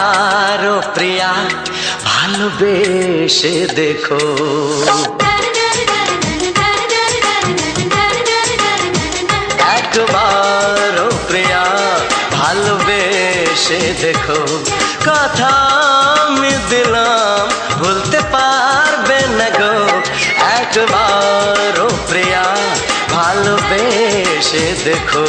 একবারও প্রিয়া ভালোবেসে দেখো। একবারও প্রিয়া ভালোবেসে দেখো। কথা আমি দিলাম ভুলতে পারবে না গো। একবারও প্রিয়া ভালোবেসে দেখো।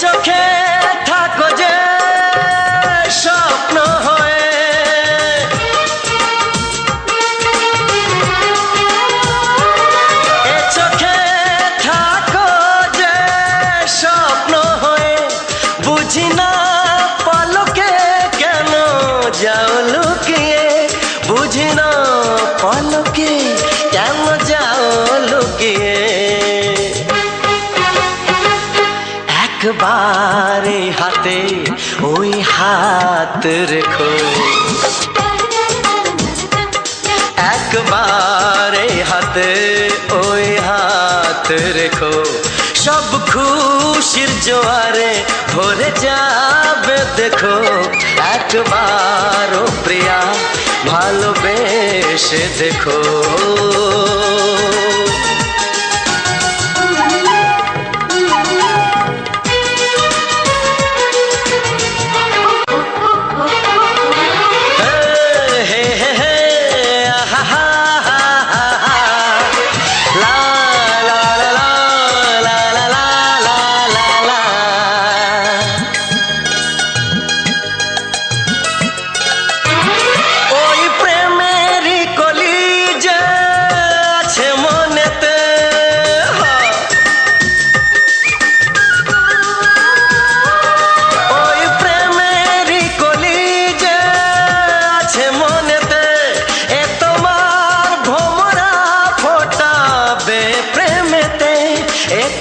চোখে থাকো যে স্বপ্ন হয়ে, এ চোখে থাকো যে স্বপ্ন হয়ে, বুঝি না পলকে কেন যাও লুকিয়ে, বুঝি না পলকে কেন যাও লুকিয়ে। একবারে হাতে ওই হাত রেখো। একবারে হাতে ওই হাত রেখো। সব খুশির জোয়ারে ভরে যাবে দেখো। একবারও প্রিয়া ভালোবেসে দেখো।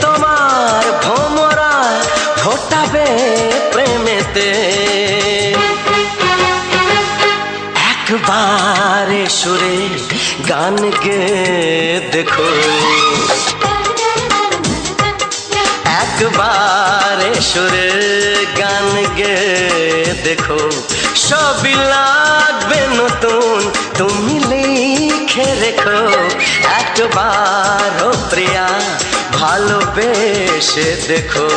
তোমার ভোমরা ফোটাবে প্রেমেতে। একবারে সুরে গান গে দেখো। একবারে সুরে গান গে দেখো। সবই লাগবে নতুন তুমি লিখে রেখো। একবারও প্রিয়া ভালোবেসে দেখো।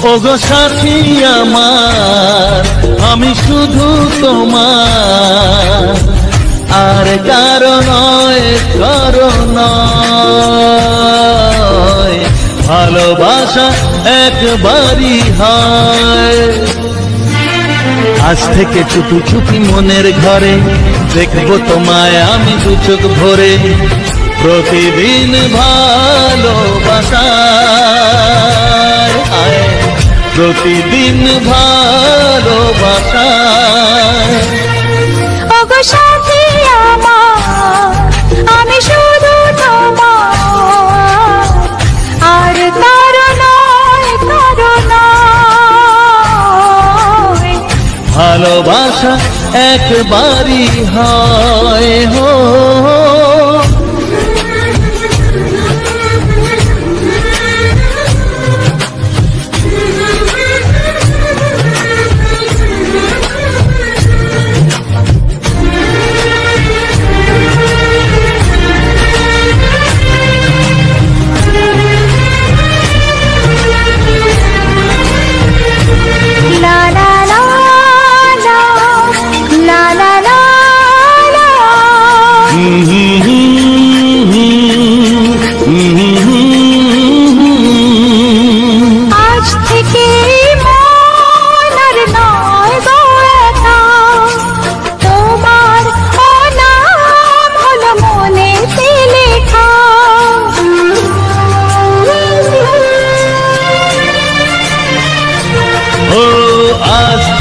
ওগো সাথী আমার, আমি শুধু তোমার, আর কারো নয়, কারো নয়। ভালোবাসা একবারই হয়। আজ থেকে চুপি চুপি মনের ঘরে দেখবো তোমায় আমি দু চোখ ভরে। প্রতিদিন ভালোবাসায়, প্রতিদিন ভালোবাসায়। ওগো সাথী আমার, আমি শুধু তোমার, আর কারো নয়, কারো নয়। ভালোবাসা একবারই হয় হো।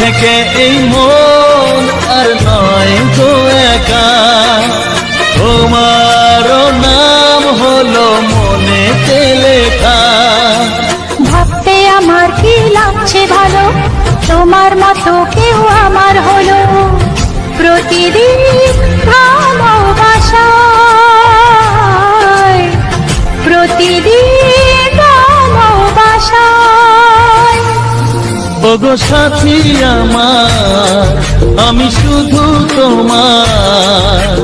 থেকে এই মন আর নয় গো একা, তোমারও নাম হলো মনেতে লেখা। ভাবতে আমার কি লাগছে ভালো, তোমার মতো কেউ আমার হলো। প্রতিদিন ভালোবাসায়, প্রতিদিন ভালোবাসায়। ওগো সাথী আমার, আমি শুধু তোমার,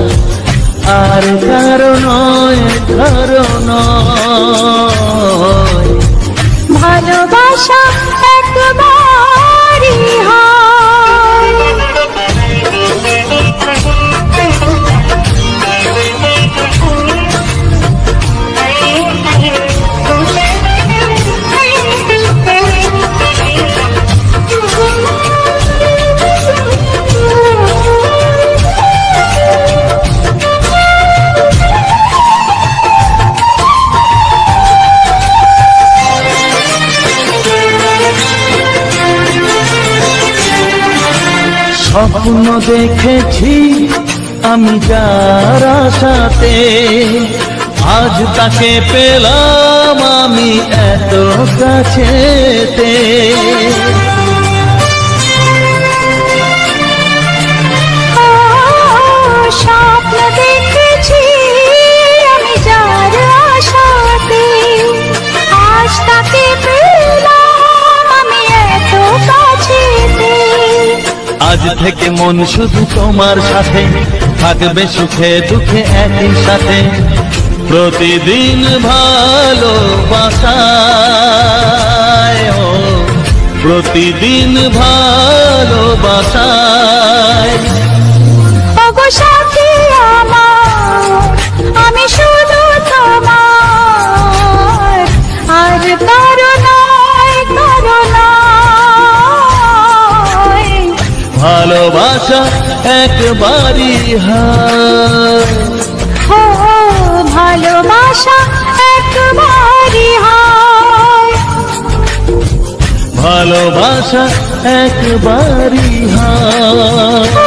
আর কারো নয়, কারো নয়। ভালোবাসা একবারই হয়। স্বপ্ন দেখেছি আমি যার আশাতে, আজ তাকে পেলাম আমি এত কাছেতে। স্বপ্ন দেখেছি আমি যার আশাতে, আজ তাকে পেলাম আমি এত কাছেতে। আজ থেকে মন শুধু তোমার সাথে, থাকবে সুখে দুঃখে একই সাথে। প্রতিদিন ভালোবাসায়, প্রতিদিন ভালোবাসায়। ওগো সাথী আমার, আমি শুধু তোমার, আর কারো নয়, কারো নয়। ভালোবাসা একবারই হয়। ও ভালোবাসা একবারই হয়। ভালোবাসা একবারই হয়। ও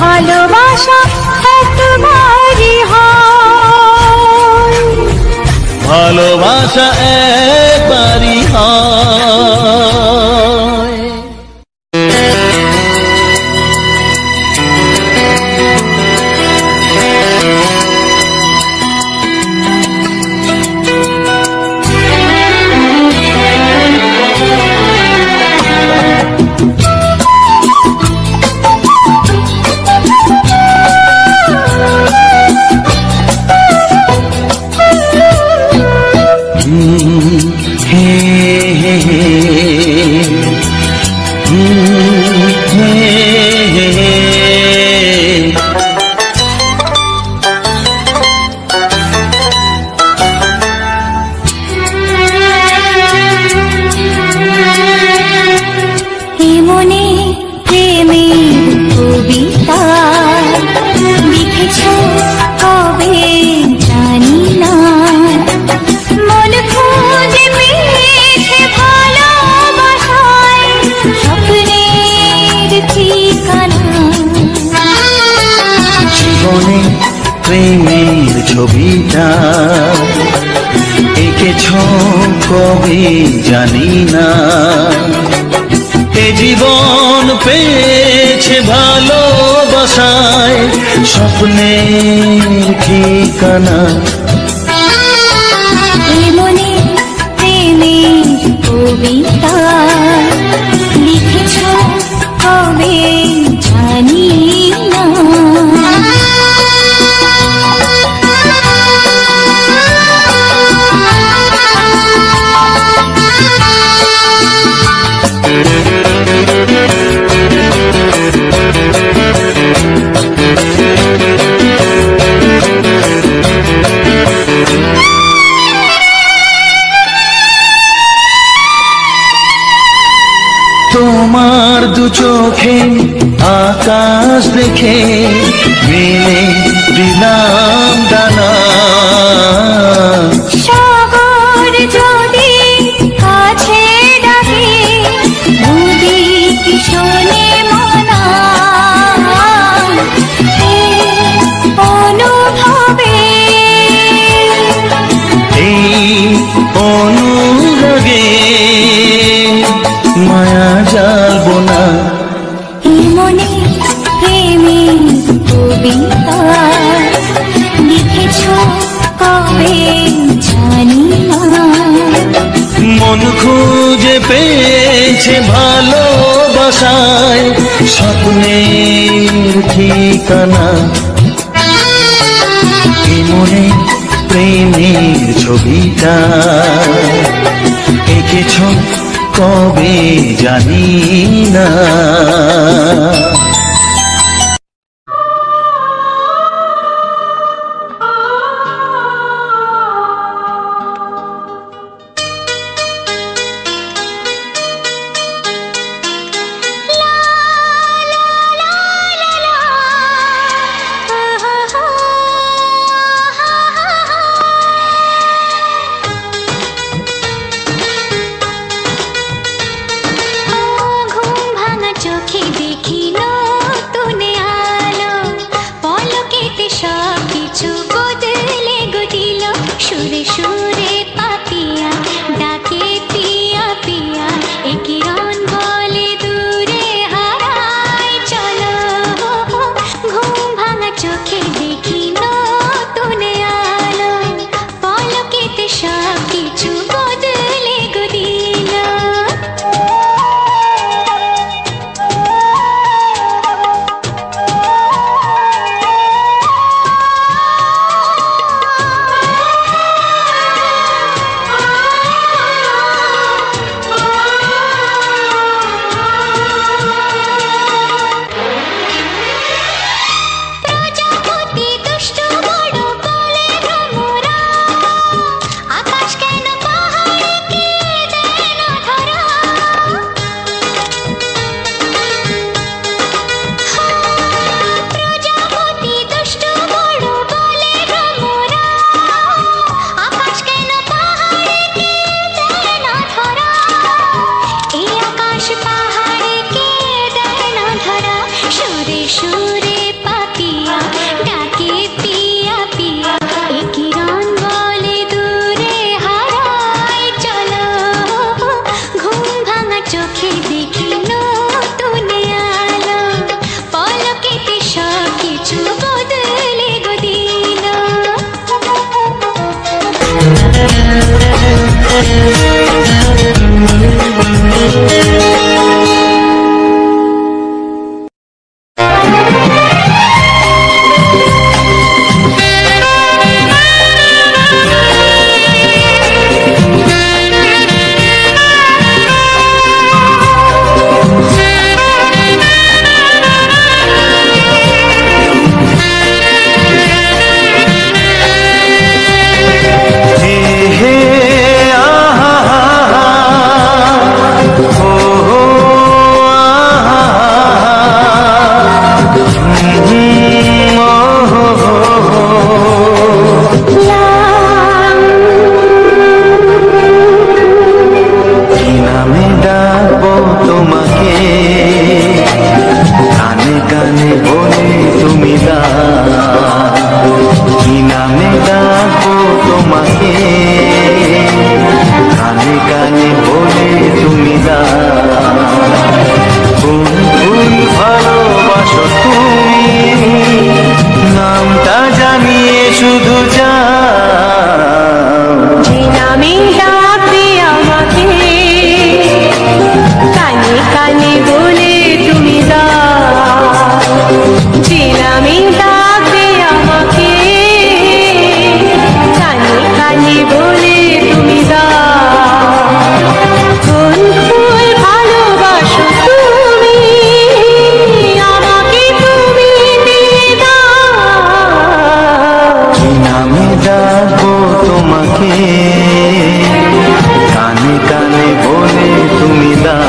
ভালোবাসা একবারই হয়। ভালোবাসা একবারই হয়। হে হে প্রেমের ছবিটা এঁকেছ কবে জানি না। এ জীবন পেয়েছে ভালোবাসায় স্বপ্নের ঠিকানা। মনে প্রেমের কবিতা লিখেছ কবে জানি না। তোমার দু চোখে আকাশ দেখে মেলে দিলাম ডানা। সাগর যদি কাছে ডাকে নদী কি শোনে মনা। এই অনুভবে এই অনুরাগে মায়া জালবো না। এই মনে প্রেমের কবিতা লিখেছ কবে জানি না। মন খুঁজে পেয়েছে ভালোবাসায় স্বপ্নের ঠিকানা। এই মনে প্রেমের ছবিটা এঁকেছ কবে জানি না। চোখে দেখি নতুন আলো পলকেতে সব কিছু বদলে গদিল। সুরে সুরে পাপিয়া ডাকে পিয়া পিয়া এ কিরণ বলে দূরে হারায় চলো। ঘুম ভাঙা চোখে দেখি নতুন আলো পলকেতে সব কিছু বদলে গদিল। কানে কানে বলে তুমি দাও যে নামে ডাকবে আমাকে, কানে কানে বলে তুমি দাও কোন ফুল ভালোবাসো তুমি, আমাকে তুমি দিয়ে দাও। কি নামে ডাকবো তোমাকে, কানে কানে বলে তুমি দাও।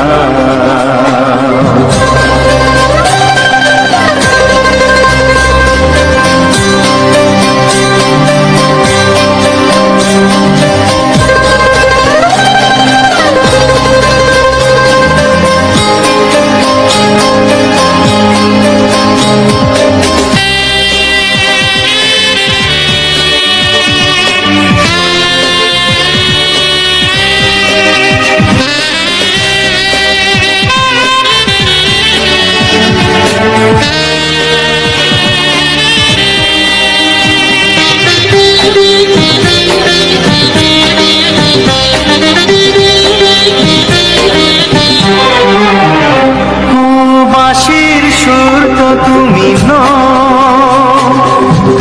বাঁশির সুর তো তুমি নও,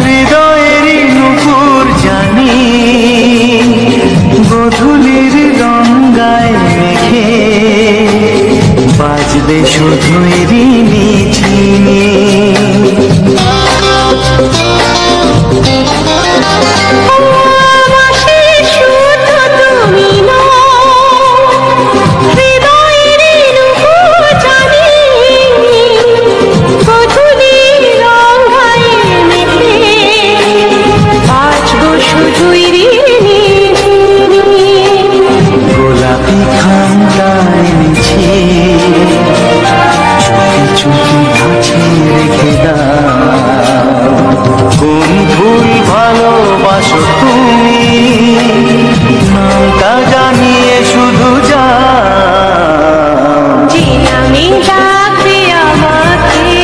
হৃদয়েরই নুপুর জানি, গধূলির গঙ্গায় মেঘে বাজবে শুধুই রিনিঝিনি। বাঁশির সুর তো তুমি নও, হৃদয়ের নুপুর জানি, গধূলির গঙ্গায় মেঘে বাজবো শুধুই রিনিঝিনি। গোলাপি খামটায় এনেছি, চুপি চুপি কাছে রেখে দাও। কোন ফুল ভালোবাসো তুমি, নামটা জানিয়ে শুধু যাও। যে নামে ডাকবে আমাকে,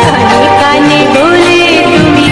কানে কানে বলে তুমি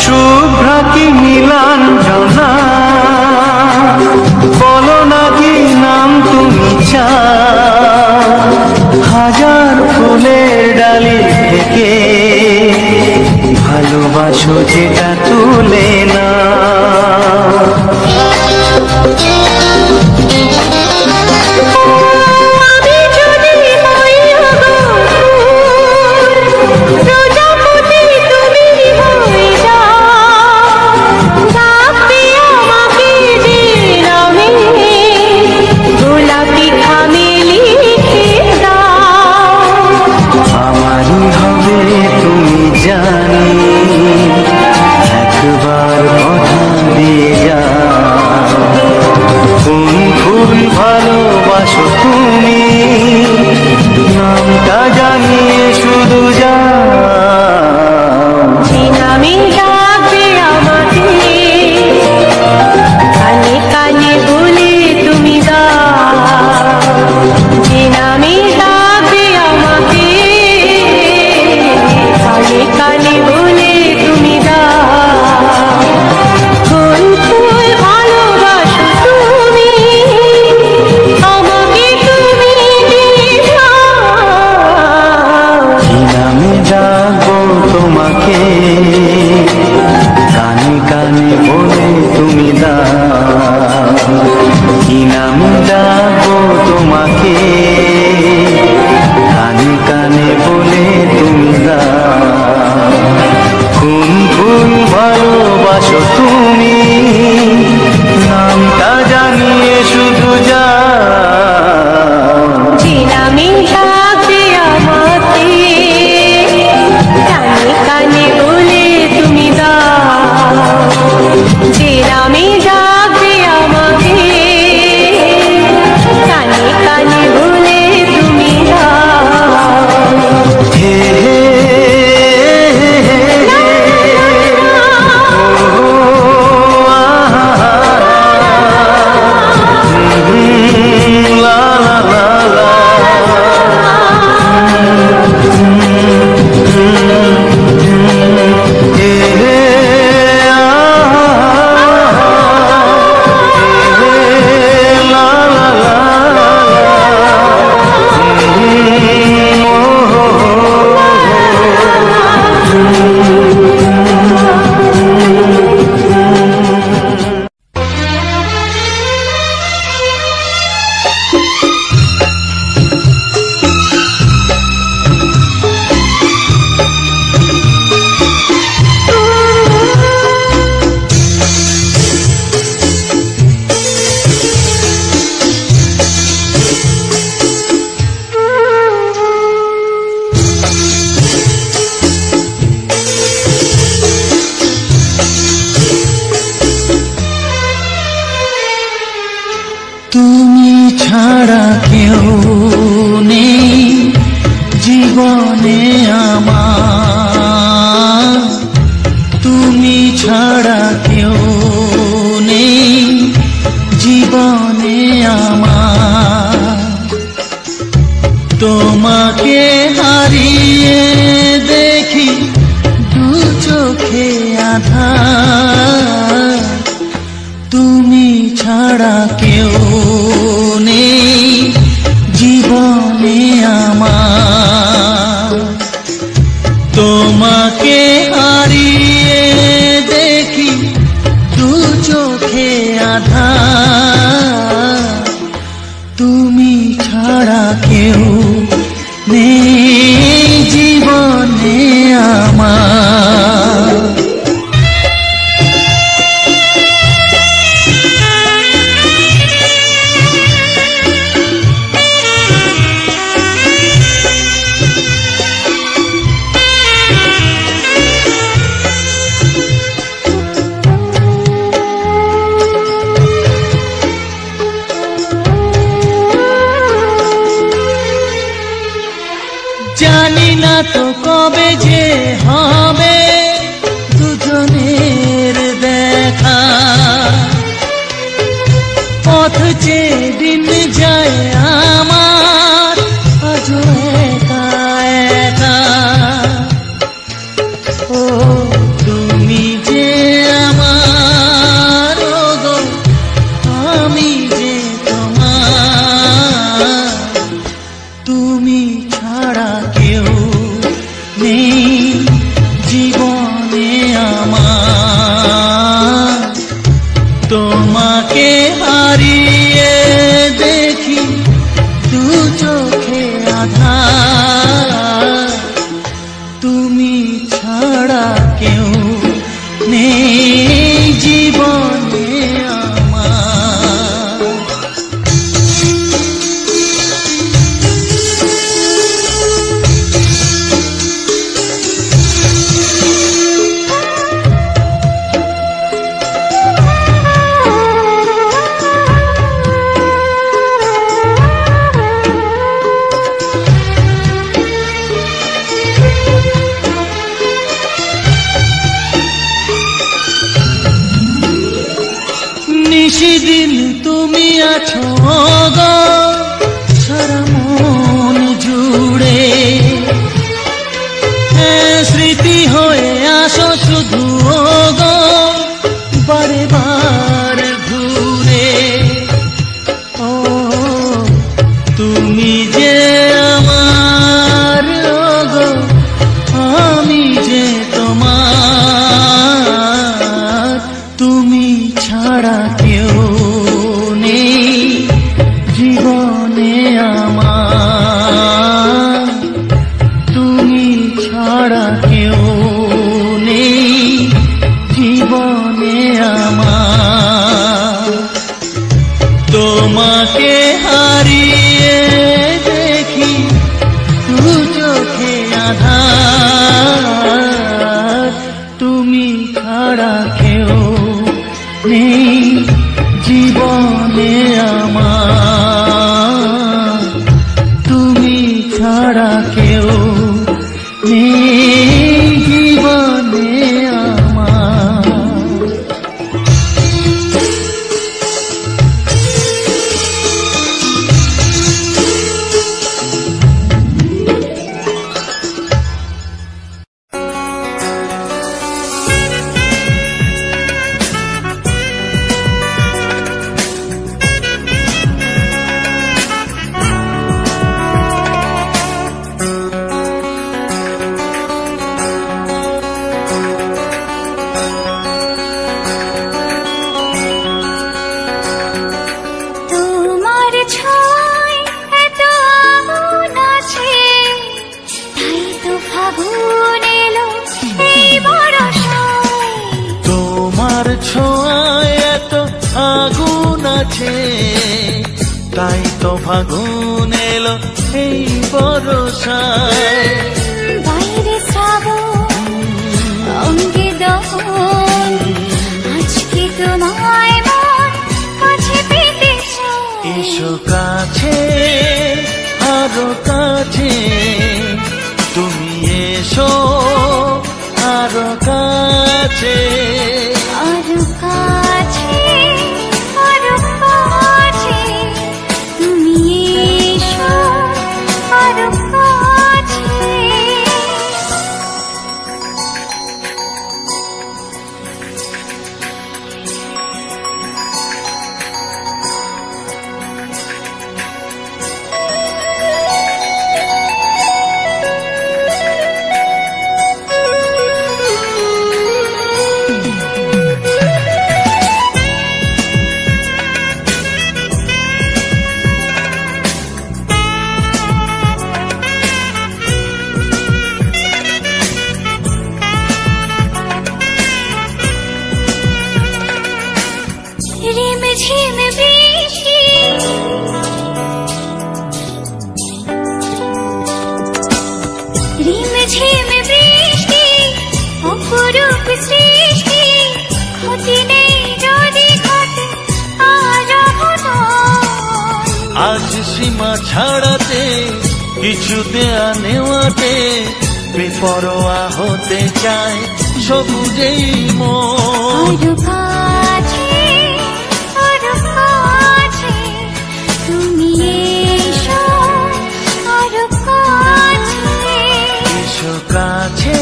শুভ্রা কি নীলাঞ্জনা, বলো না কি নাম তুমি চাও। হাজার ফুলের ডালি থেকে ভালোবাসো যেটা তুলে না। আমি যদি হই প্রজাপতি তুমি হয়ে যাও, ডাকবে আমাকে যে নামে, গোলাপি খামে লিখে দাও। আমারই হবে তুমি জানি, একবার কথা দিয়ে যাও। কোন ফুল ভালোবাসো তুমি, নামটা জানিয়ে শুধু যাও। যে নামে ডাকবে আমাকে, কানে কানে বলে তুমি দাও। যে নামে ডাকবে আমাকে, কানে কানে বলে তুমি দাও। কোন ফুল ভালোবাসো তুমি, আমাকে তুমি দিয়ে দাও। কি নামে ডাকবো তোমাকে, কানে কানে বলে তুমি দাও। কি নামে ডাকবো তোমাকে, কানে কানে বলে তুমি দাও। কোন ফুল ভালোবাসো তুমি, নামটা জানিয়ে শুধু যাও। যে নামে ডাকবে আমাকে, কানে কানে বলে তুমি তোমাকে হারিয়ে দেখি দু চোখে আঁধার, তুমি ছাড়া কেউ নেই জীবনে আমার। জানি না তো কবে যে হবে দুজনের দেখা, পথ চেয়ে দিন যায় আমার আজও একা একা। ও তুমি যে আমার, গো আমি যে তোমার, তুমি ছাড়া কেউ নেই জীবনে আমার। তোমাকে হারিয়ে দেখি দু চোখে আঁধার, তুমি ছাড়া কেউ নেই জীবনে আমার। নিশিদিন তুমি আছো গো সারা মন জুড়ে, স্মৃতি হয়ে আসো শুধু গো বারে বার ঘুরে। ও তুমি যে আমার, গো আমি যে তোমার, তুমি ছাড়া কেউ নেই জীবনে আমার। তুমি ছাড়া কেউ নেই জীবনে আমার। তোমাকে হারিয়ে দেখি দু চোখে আঁধার, তুমি ছাড়া কেউ নেই জীবনে আমার। তুমি ছাড়া কেউ নেই জীবনে আমার। ছোঁয়ায় এত আগুন আছে, তাই তো ফাগুন এলো এই বরষায়। বাইরে শ্রাবণ অঙ্গে দহন, আজকে তোমায় মন কাছে পেতে চায়। এসো কাছে আরো কাছে, তুমি এসো আরো কাছে। আরো কাছে আরো কাছে, তুমি এসো আরো কাছে। করুক সৃষ্টি, ক্ষতি নেই যদি ঘটে আজ অঘটন। আজ সীমা ছাড়াতে, কিছু দেয়া নেওয়াতে, বেপরোয়া হতে চায় সবুজেই মন। আরো কাছে, আরো কাছে তুমি এসো, আরো কাছে। এসো কাছে,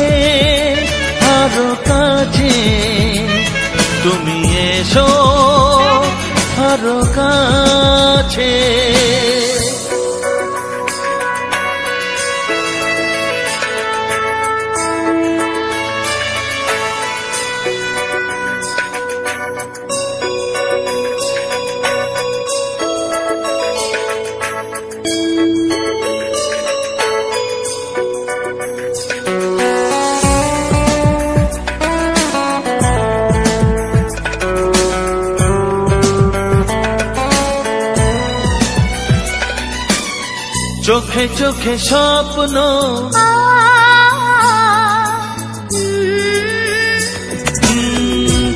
আরো কাছে তুমি এসো, আরো কাছে। চোখে চোখে স্বপ্ন,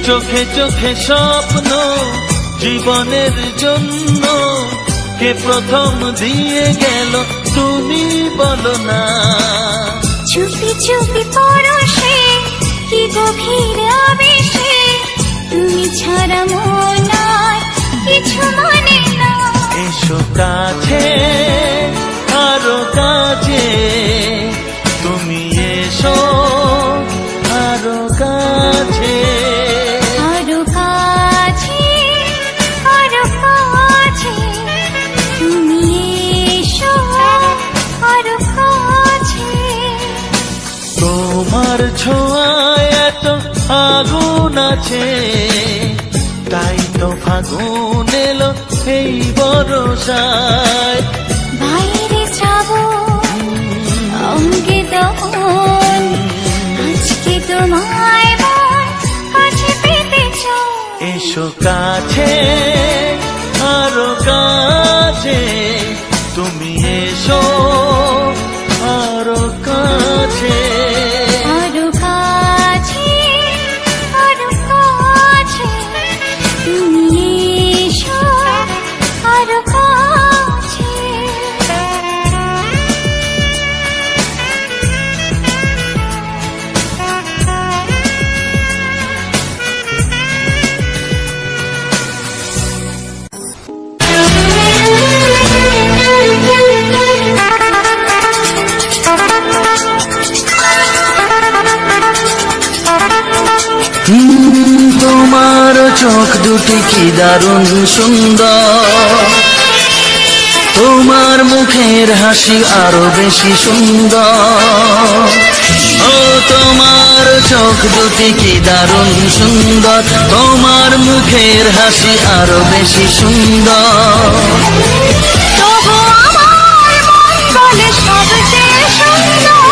চোখে চোখে স্বপ্ন, জীবনের জন্য কে প্রথম দিয়ে গেল তুমি বলো না। চুপি চুপি পরশে, কি গভীর আবেশে, তুমি ছাড়া মন আর কিছু মানে না। এসো কাছে, আরো কাছে তুমি এসো, আরো কাছে। আরো কাছে, আরো কাছে তুমি এসো, আরো কাছে। তোমার ছোঁয়ায় এত আগুন আছে, তাই তো ফাগুন এলো এই বরসায়। বাইরে যাবো অঙ্গে দহন, আজকে তোমায় মন কাছে পেতে চাই। এসো কাছে, আরো কাছে তুমি এসো, আরো কাছে। আরো কাছে, আরো কাছে তুমি এসো, আরো কাছে। তোমার চোখ দুটি কি দারুণ সুন্দর, তোমার মুখের হাসি আরো বেশি সুন্দর। ও তোমার চোখ দুটি কি দারুণ সুন্দর, তোমার মুখের হাসি আরো বেশি সুন্দর। তবু আমার মন বলে সবচেয়ে সুন্দর,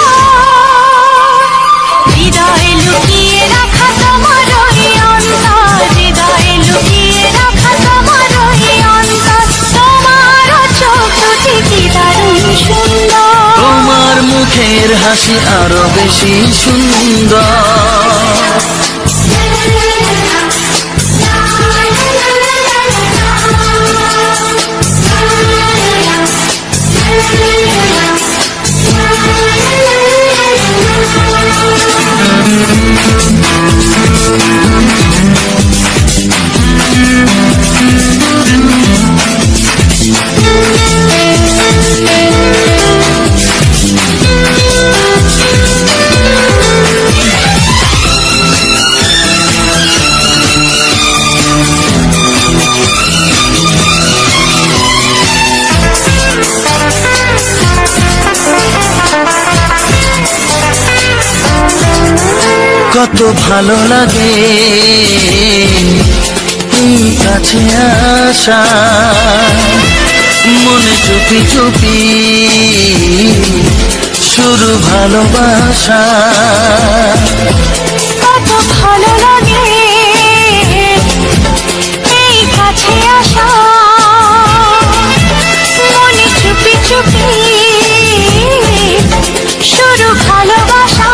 হৃদয়ে লুকিয়ে রাখা তোমার ওই অন্তর, হৃদয়ে লুকিয়ে রাখা তোমার ওই অন্তর। তোমার চোখ দুটি কি দারুণ সুন্দর, তোমার মুখের হাসি আরো বেশি সুন্দর। কত ভালো লাগে এই কাছে আসা, মনে চুপি চুপি শুরু ভালোবাসা। কত ভালো লাগে এই কাছে আসা, মনে চুপি চুপি শুরু ভালোবাসা।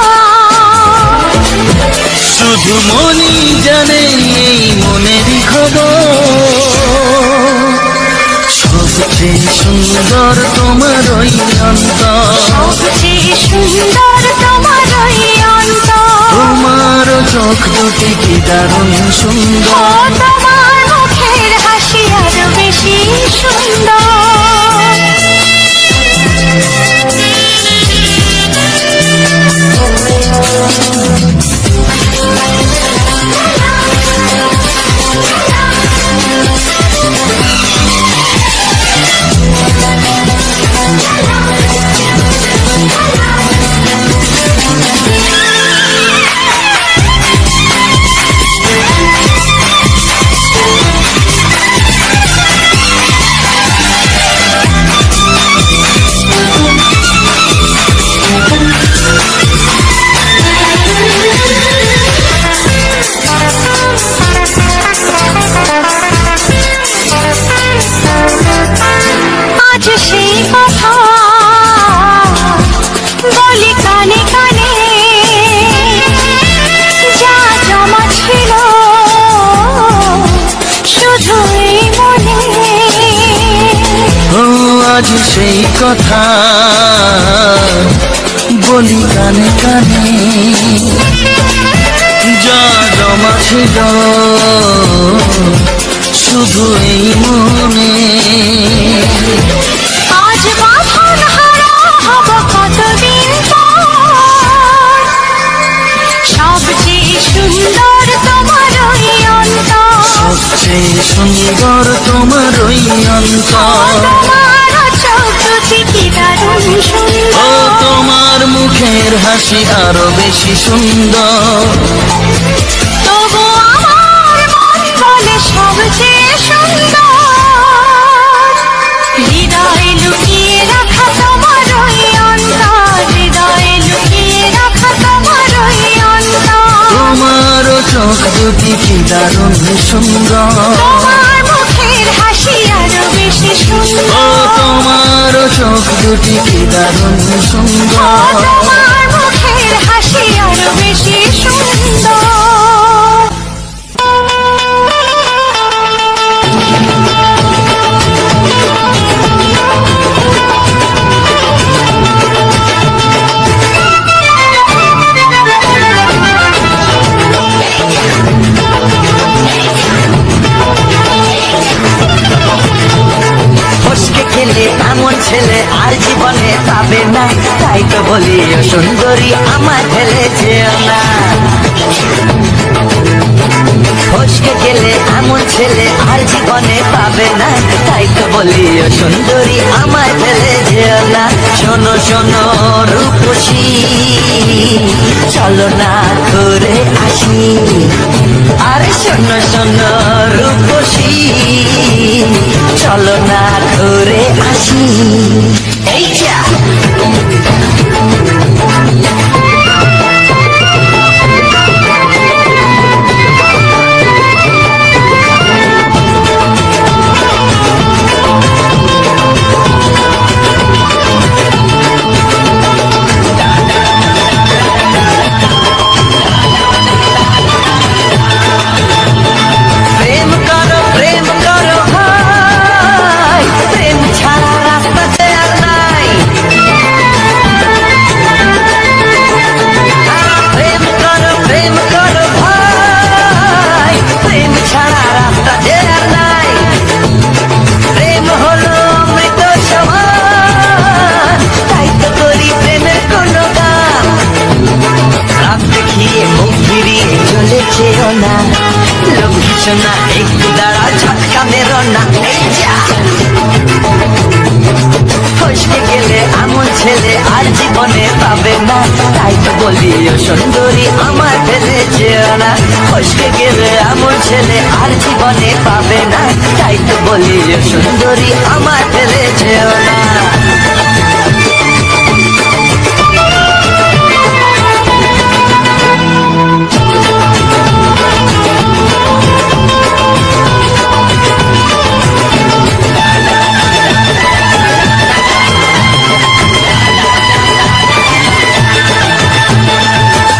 চোখ দুটি কি দারুণ ও সুন্দর। তোমার মুখের হাসি আরো বেশি সুন্দর। আজ সেই কথা বলি কানে কানে, যা জমা ছিল শুধুই মনে। ও আজ সেই কথা বলি কানে কানে, যা জমা ছিল শুধু এই মনে। আজ বাঁধন হারা হব কতদিন পর, সবচেয়ে সুন্দর তোমার ওই অন্তর। সবচেয়ে সুন্দর তোমার ওই অন্তর। তোমার চোখ দুটি কি দারুণ ও সুন্দর। তোমার মুখের হাসি আরো বেশি সুন্দর। তবু আমার মন বলে সবচেয়ে সুন্দর। হৃদয়ে লুকিয়ে রাখা তোমার ওই অন্তর, হৃদয়ে লুকিয়ে রাখা তোমার ওই অন্তর। তোমার চোখ দুটি কি দারুণ সুন্দর। তোমার মুখের হাসি আরো বেশি ও সুন্দর। তোমার চোখ দুটি কি দারুণ ও সুন্দর। তোমার মুখের হাসি আরো বেশি সুন্দর। ফসকে খেলে এমন ছেলে আর জীবনে পাবে না, তাই তো বলি ও সুন্দরী আমার ফেলে যেও না। ফসকে গেলে এমন ছেলে আর জীবনে পাবে না, তাই তো বলি ও সুন্দরী আমার ফেলে যেও না। শোনো শোনো রূপসী, চলো না ঘুরে আসি। আরে শোনো শোনো রূপসী, চলো না ঘুরে আসি। এই যা প্রেম করো প্রেম করো ভাই, প্রেম ছাড়া রাস্তাতে আর নাই। প্রেম করো ভাই, প্রেম ছাড়া রাস্তাতে আর নাই। প্রেম হলো অমৃত সমান, তাই তো করি প্রেমের কোনো গান। রাত দেখিয়ে মুখ ফিরিয়ে চলে যেও না, লক্ষ্য না একটু দাঁড়া ঝটকা মেরো না। এই যা ফসকে গেলে এমন ছেলে আর জীবনে পাবে না, তাই তো বলি ও সুন্দরী আমার ফেলে যেও না। ফসকে গেলে এমন ছেলে আর জীবনে পাবে না, তাই তো বলি ও সুন্দরী আমার ফেলে যেও না।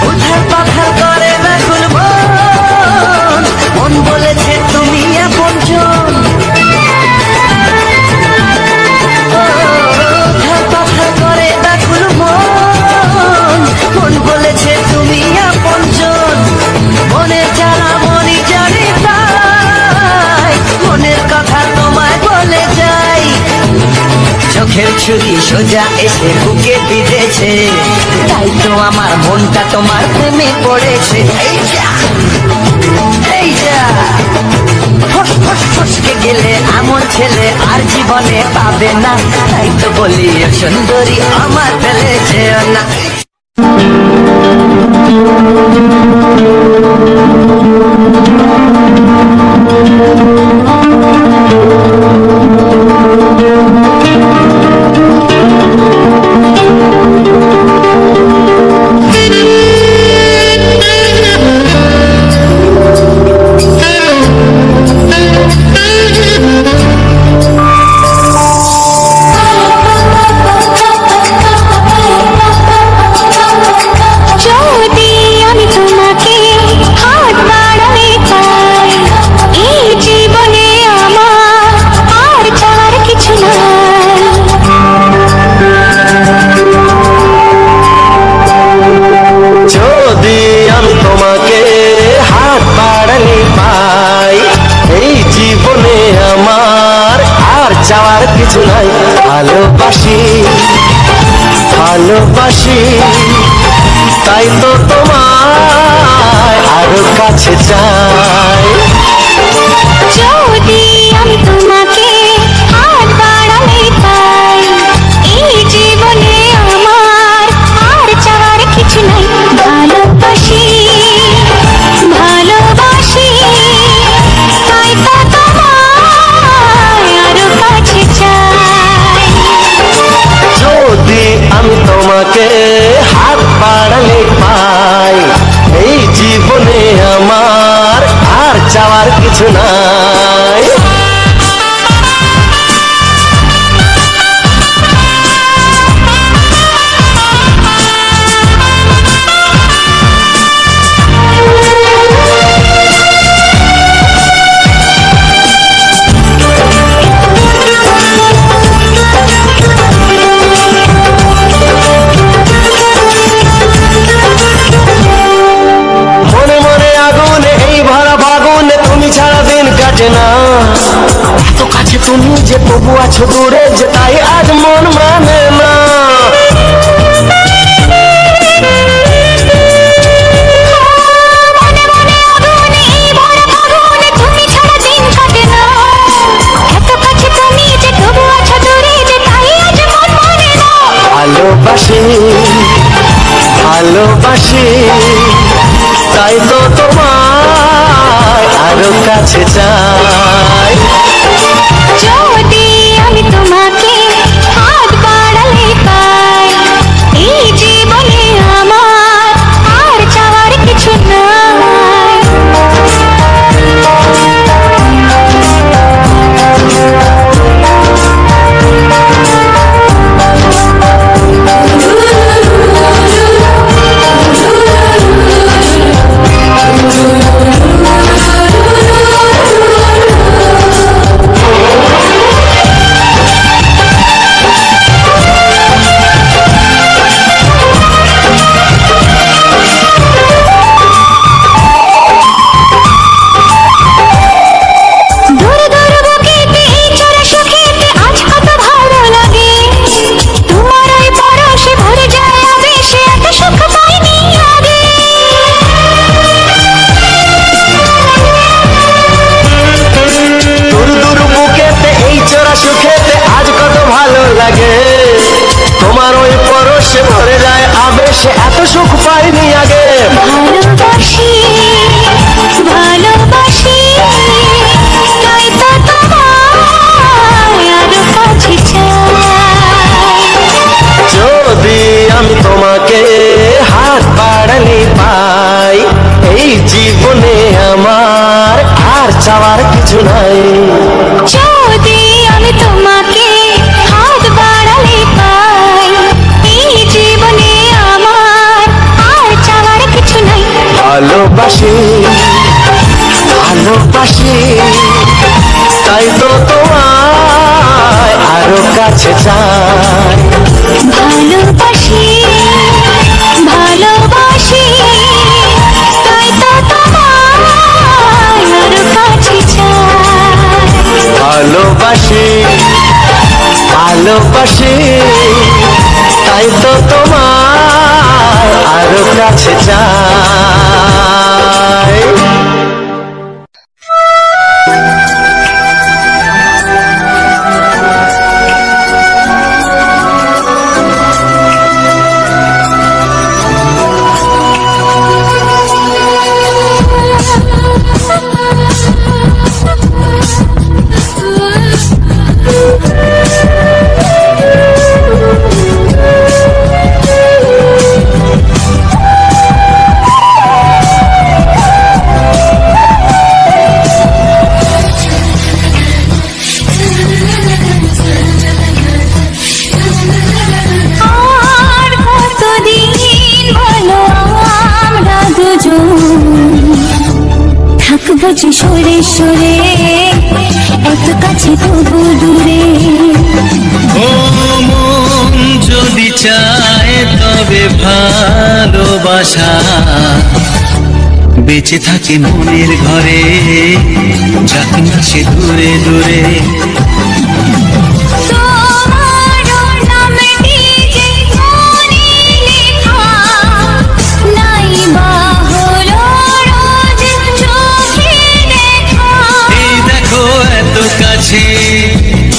উধার পাথার করে ব্যাকুল মন, মন বলেছে তুমি আপনজন। ও ছুরি সোজা এসে বুকে বিঁধেছে, তাই তো আমার মনটা তোমার প্রেমে পড়েছে। এই যা এই যা, ফস ফস ফসকে গেলে এমন ছেলে আর জীবনে পাবে না, তাই তো বলি ও সুন্দরী আমার ফেলে যেও না। ভালোবাসি ভালোবাসি, তাই তো তোমায় আরো কাছে চাই। যদি আমি তোমাকে হাত বাড়ালে পাই, এই জীবনে আমার আর চাওয়ার কিছু নাই। ভালোবাসি ভালোবাসি, তাই তো তোমায় আরো কাছে চাই। যদি আমি তোমাকে হাত বাড়ালে পাই, এই জীবনে আমার আর চাওয়ার কিছু নাই। এত কাছে তুমি যে তবু আছো দূরে, যে তাই আজ মন মানে না। ভালোবাসি ভালোবাসি, তাই তো তোমায় আরো কাছে চাই। যদি আমি তোমাকে হাত বাড়ালে পাই, এই জীবনে আমার আর চাওয়ার কিছু নাই। এত সুখ পাইনি আগে। ভালোবাসি ভালোবাসি, তাই তো তোমায় আরো কাছে চাই। যদি আমি তোমাকে হাত বাড়ালে পাই, এই জীবনে আমার আর চাওয়ার কিছু নাই। যদি আমি তোমাকে হাত বাড়ালে পাই, এই জীবনে আমার আর চাওয়ার কিছু নাই। ভালোবাসি ভালোবাসি, তাই তো তোমায় আরো কাছে চাই। ভালোবাসি ভালোবাসি, তাই তো তোমায় আরো কাছে চাই। ভালোবাসি ভালোবাসি, তাই তো তোমায় আরো কাছে চাই। থাকবো সরে সরে এত কাছে তবু দূরে। ও মন যদি চায় তবে ভালোবাসা বেঁচে থাকে মনের ঘরে, যাক না সে দূরে দূরে।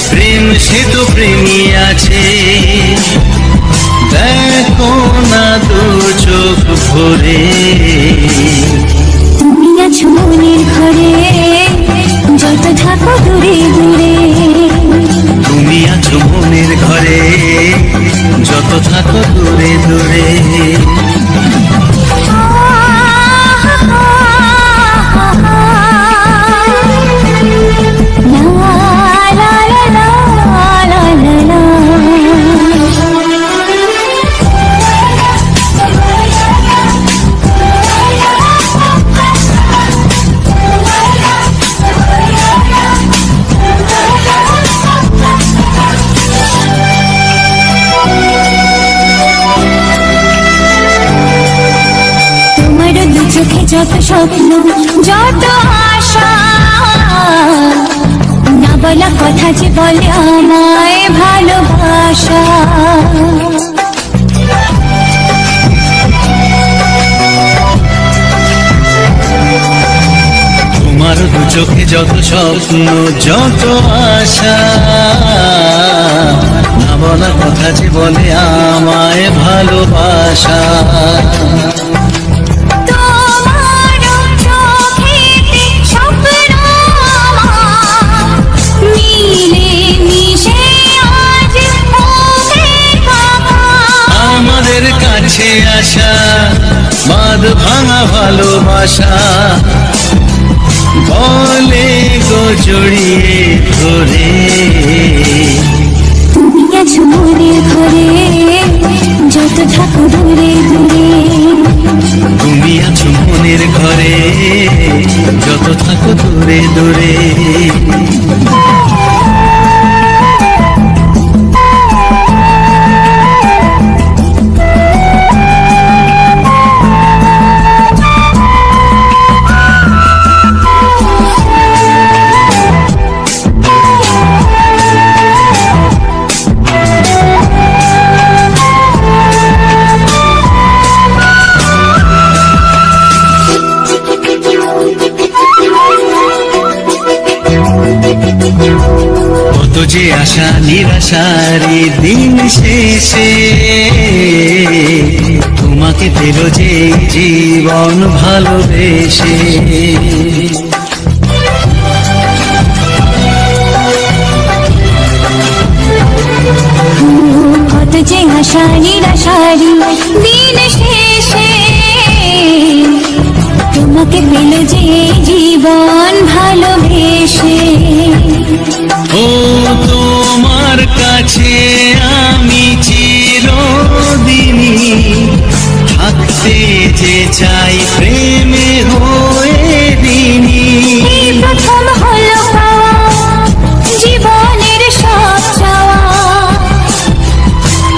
প্রেম সে তো প্রেমী আছে, দেখো না দু চোখ ভরে। তুমি আছো মনের ঘরে যত থাকো দূরে দূরে। তুমি আছো মনের ঘরে যত থাকো দূরে দূরে। চোখে যত স্বপ্ন যত আশা, না বলা কথা যে বলে আমায় ভালোবাসা। তোমার দু চোখে যত স্বপ্ন যত আশা, না বলা কথা যে বলে আমায় ভালোবাসা। আমাদের কাছে আসা বাঁধ ভাঙা ভালোবাসা বলে গো জড়িয়ে ধরে। তুমি আছো মনের ঘরে যত থাকো দূরে দূরে। তুমি আছো মনের ঘরে যত থাকো দূরে দূরে। কত যে আশা নিরাশারি দিন শেষে, তোমাকে পেল যে জীবন ভালোবেসে। কত যে আশা নিরাশারি দিন শেষে, তোমাকে পেল যে জীবন ভালোবেসে। ও তোমার কাছে আমি চিরদিনই থাকতে যে চাই প্রেমে হয়ে দিনি। প্রথম হলো পাওয়া জীবনের সব চাওয়া,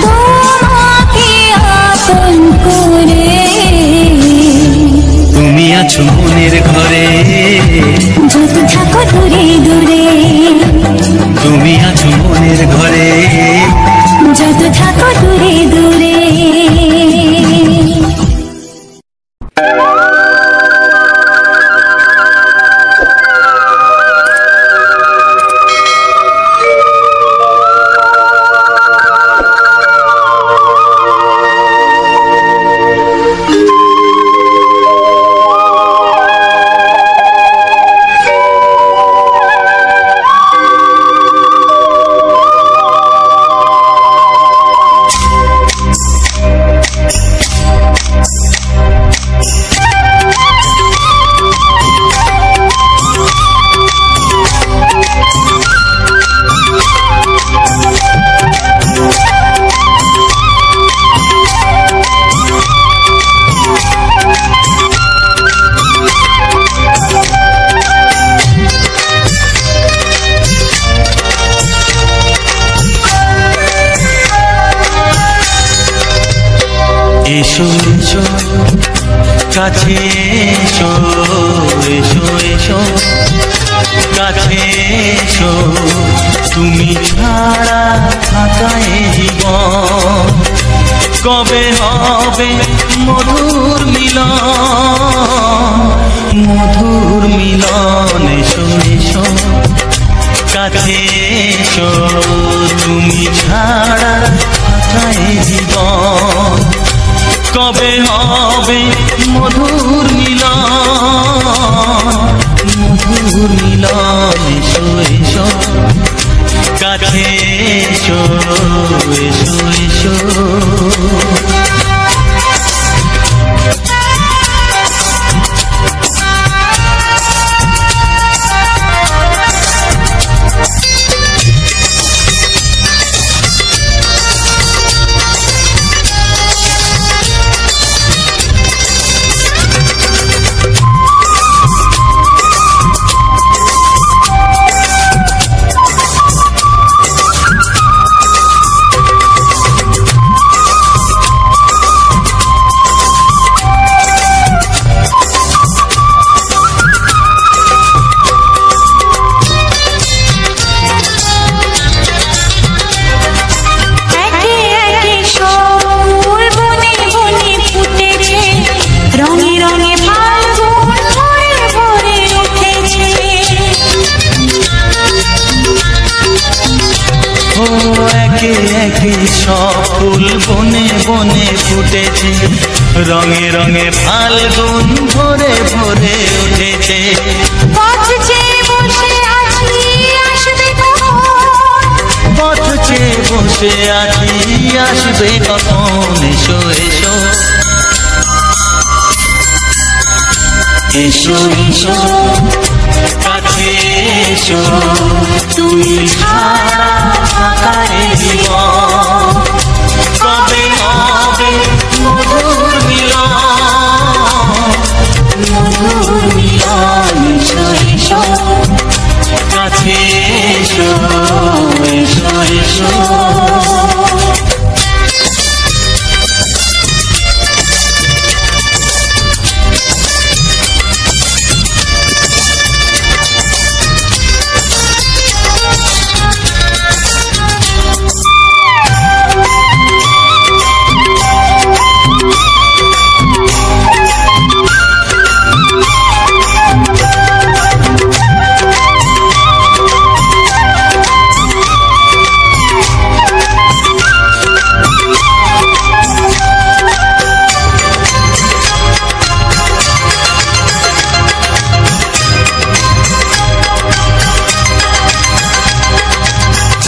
তোমাকে আপন করে। তুমি আছো মনের ঘরে যত থাকো দূরে দূরে। তুমি আছো মনের ঘরে যত থাকো দূরে দূরে। কাছে এসো এসো এসো কাছে এসো তুমি ছাড়া থাকায় জীবন কবে হবে মধুর মিলন এসো এসো কাছে এসো তুমি ছাড়া থাকায় জীবন কবে হবে মধুর মিলন এসো এসো কাছে এসো এসো এসো ফুল বনে বনে ফুটেছে রঙে রঙে ফাল্গুন ভরে ভরে উঠেছে পথ চেয়ে বসে আছি আসবে পথ চেয়ে বসে আছি আসবে কখন এসো এসো এসো এসো কাছে এসো তুমি ছাড়া থাকায় জীবন কবে হবে মধুর মিলন এসো এসো কাছে এসো এসো এসো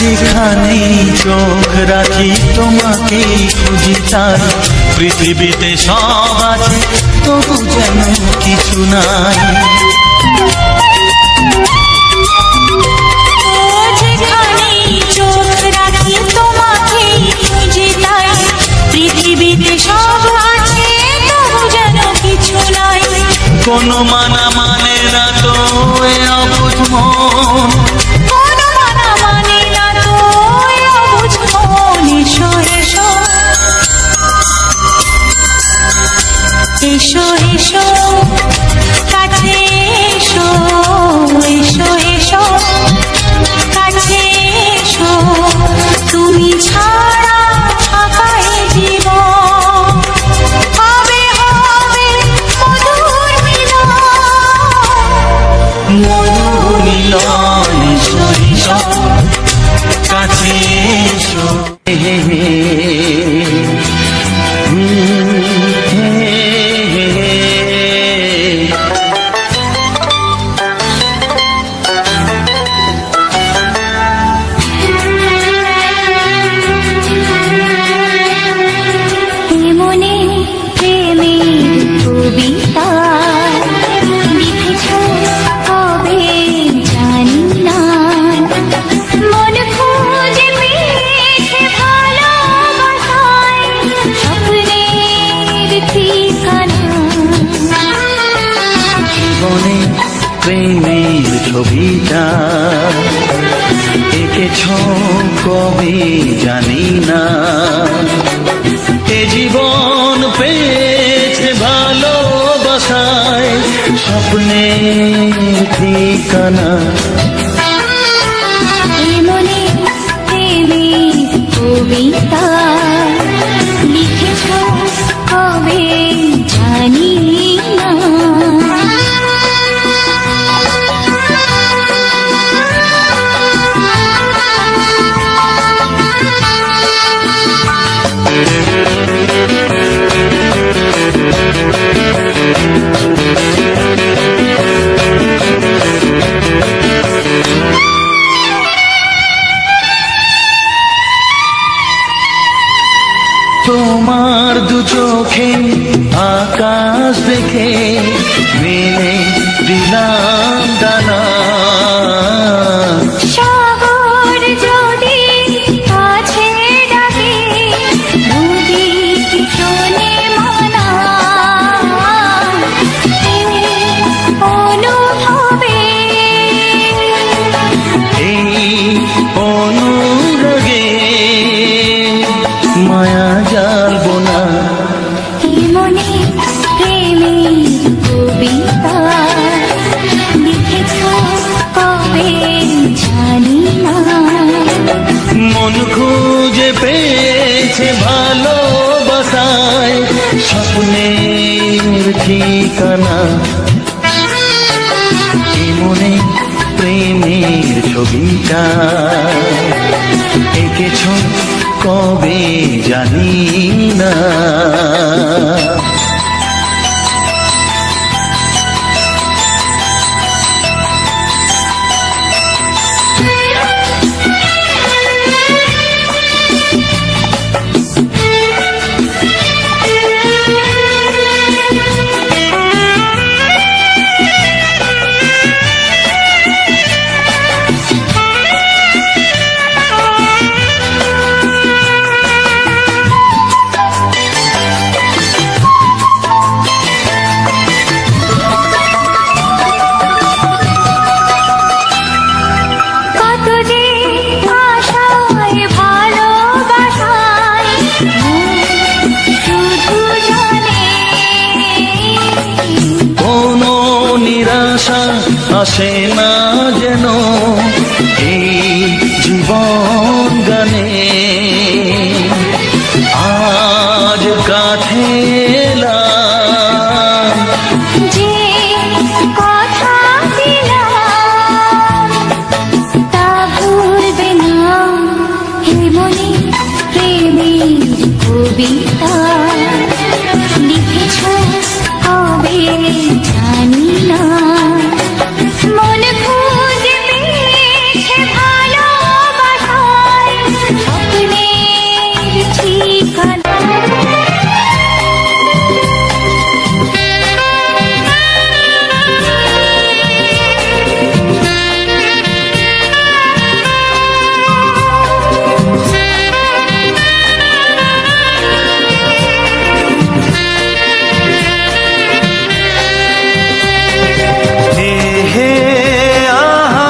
যেখানেই চোখ রাখি তোমাকেই খুঁজি তাই পৃথিবীতে সব আছে তবু যেন কিছু নাই যেখানেই চোখ রাখি তোমাকেই খুঁজি তাই পৃথিবীতে সব আছে তবু যেন কিছু নাই কোনো মানা মানে না তো এ অবুঝ মন এসো এসো কাছে এসো এসো এসো কাছে এসো তুমি ছাড়া থাকায় জীবন হবে হবে মধুর মিলন এসো এসো কাছে এসো প্রেমের ছবিটা এঁকেছ কবে জানি না এ জীবন পেয়েছে ভালোবাসা স্বপ্নের ঠিকানা। মনে প্রেমের কবিতা লিখেছ কবে জানি না। তোমার দু চোখে আকাশ দেখে মেলে দিলাম দানা। সাগর যদি কাছে ডাকে নদী কি শোনে মানা। অনুভবে এই অনুরাগে মায়া জালবো না। মনে প্রেমের কবিতা লিখেছ কবে জানি না। মন খুঁজে পেয়েছে ভালোবাসায় স্বপ্নের ঠিকানা। মনে প্রেমের ছবিটা এঁকেছ কবে জানি না। কত যে আশায় ভালোবাসায় শুধু জানে কোনো নিরাশা আসে না যেন এই জীবন গানে। আজ কাছে এলাম যে কথা দিলাম তা ভুলবে না। হে মনে প্রেমের কবিতা লিখেছ কবে জানি না। মন খুঁজে পেয়েছে ভালোবাসায় স্বপ্নের ঠিকানা। হে হে আহা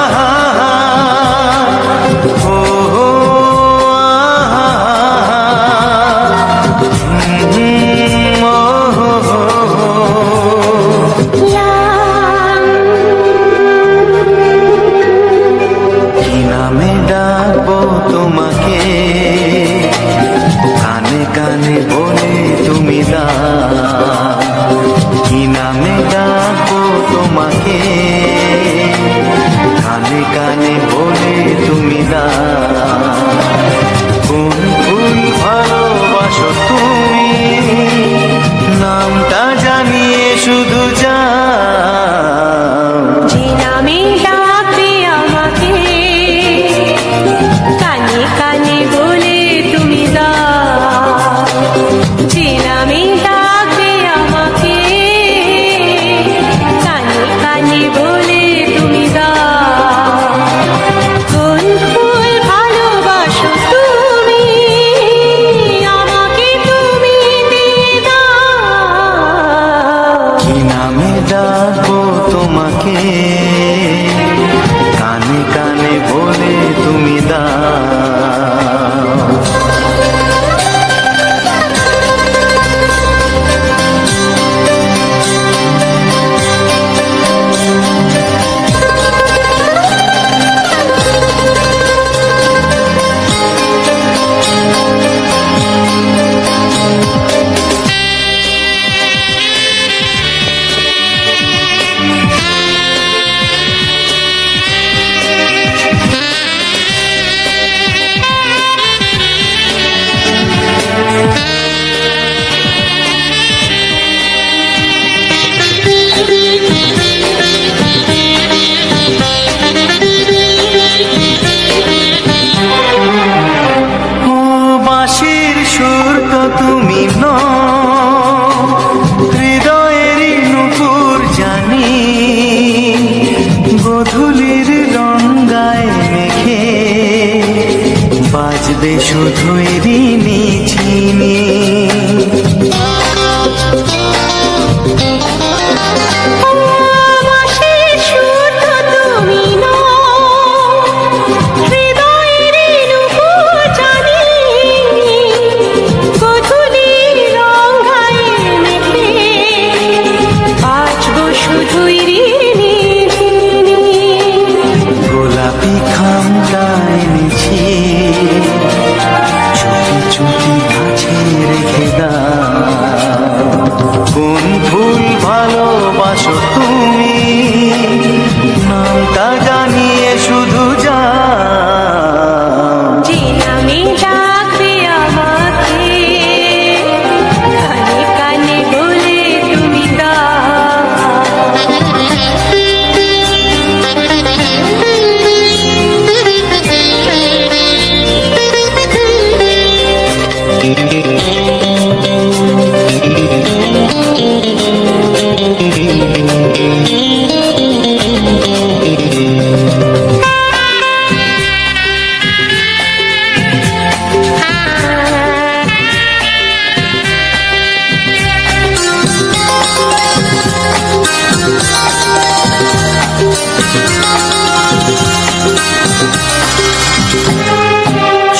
ও কি নামে ডাকবো তোমাকে কানে কানে বলে তুমি কি নামে ডাকবো তোমাকে কানে কানে বলে তুমি কোন ফুল ভালোবাসো তুমি নামটা জানিয়ে শুধু যাও। যে নামে ডাকবে আমাকে কানে কানে বলে তুমি দাও। যে নামে ডাকবে আমাকে কানে কানে বলে তুমি দাও। কোন ফুল ভালোবাসো তুমি আমাকে তুমি দিয়ে দাও। কি নামে ডাকবো তোমাকে কানে কানে বলে তুমি বাজবে শুধুই ঋণী ঝিনি। গোলাপি খামটা এনেছি, চুপি চুপি কাছে রেখে দাও। কোন ফুল ভালোবাসো তুমি, নামটা জানিয়ে শুধু যাও। যে নামে ডাকবে আমাকে, কানে কানে বলে তুমি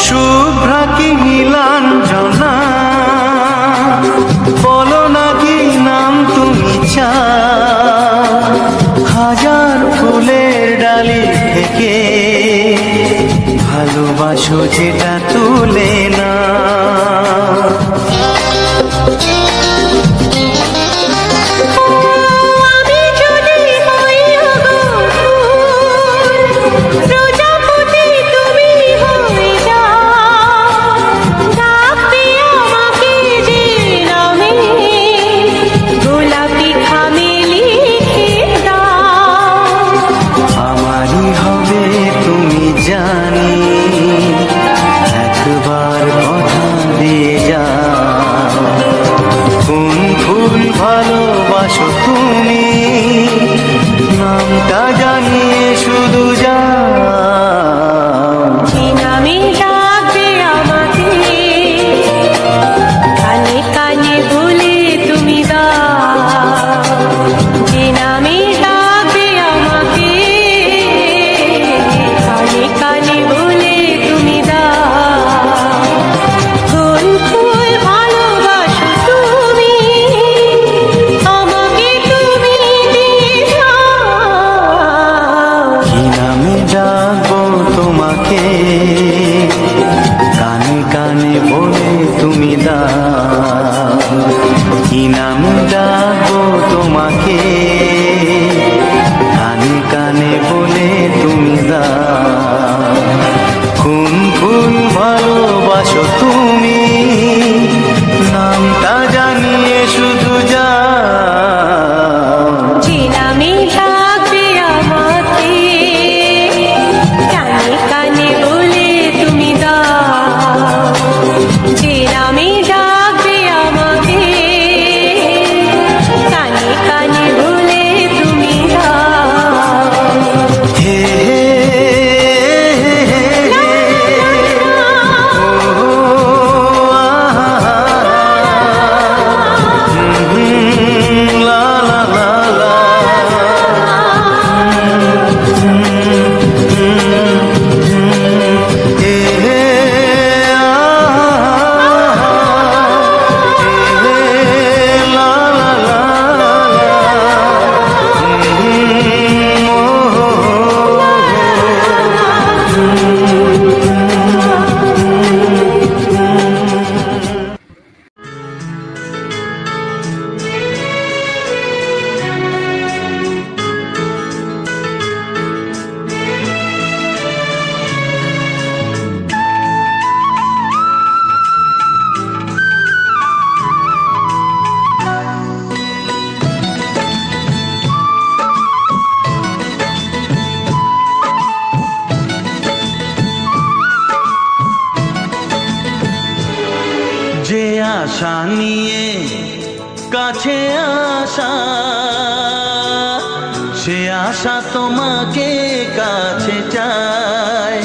শুভ্রা কি নীলাঞ্জনা, বলো না কি নাম তুমি চাও। হাজার ফুলের ডালি থেকে ভালোবাসো যেটা তুলে না। আমারই হবে তুমি জানি, একবার কথা দিয়ে যাও। কোন ফুল ভালোবাসো তুমি, নামটা জানিয়ে শুধু যাও। যে নামে ডাকবে আমাকে, কানে কানে বলে তুমি দাও। যে নামে ডাকবে আমাকে, কানে কানে বলে তুমি দাও। কোন ফুল ভালোবাসো তুমি, আমাকে তুমি দিয়ে যাও। কি নামে ডাকবো তোমাকে, কানে কানে বলে তুমি দাও। কি নামে ডাকবো তোমাকে, কানে কানে বলে তুমি দাও। কোন ফুল ভালোবাসো তুমি, নামটা জানিয়ে শুধু যাও। যে নামে ডাকবে আমাকে, কানে কানে বলে তুমি দাও। যে নামে ডাকবে আমাকে, কানে কানে বলে তুমি দাও। হে হে হে ও লা লা লা লা। হে হে লা লা লা যে আশা নিয়ে কাছে আসা, সে আশা তোমাকে কাছে চায়।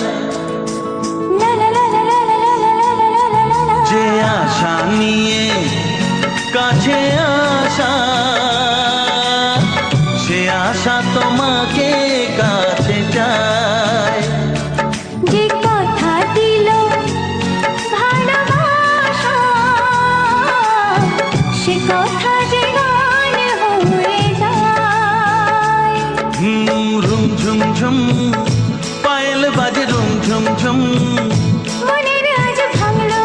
লা লা লা লা লা লা আশা তোমাকে কাছে চায়। যে কথা দিল ভালোবাসা সে কথা যে গান হয়ে যায়। রুম ঝুম ঝুম পায়েল বাজে রুম ঝুম ঝুম মনের আজ ভাঙলো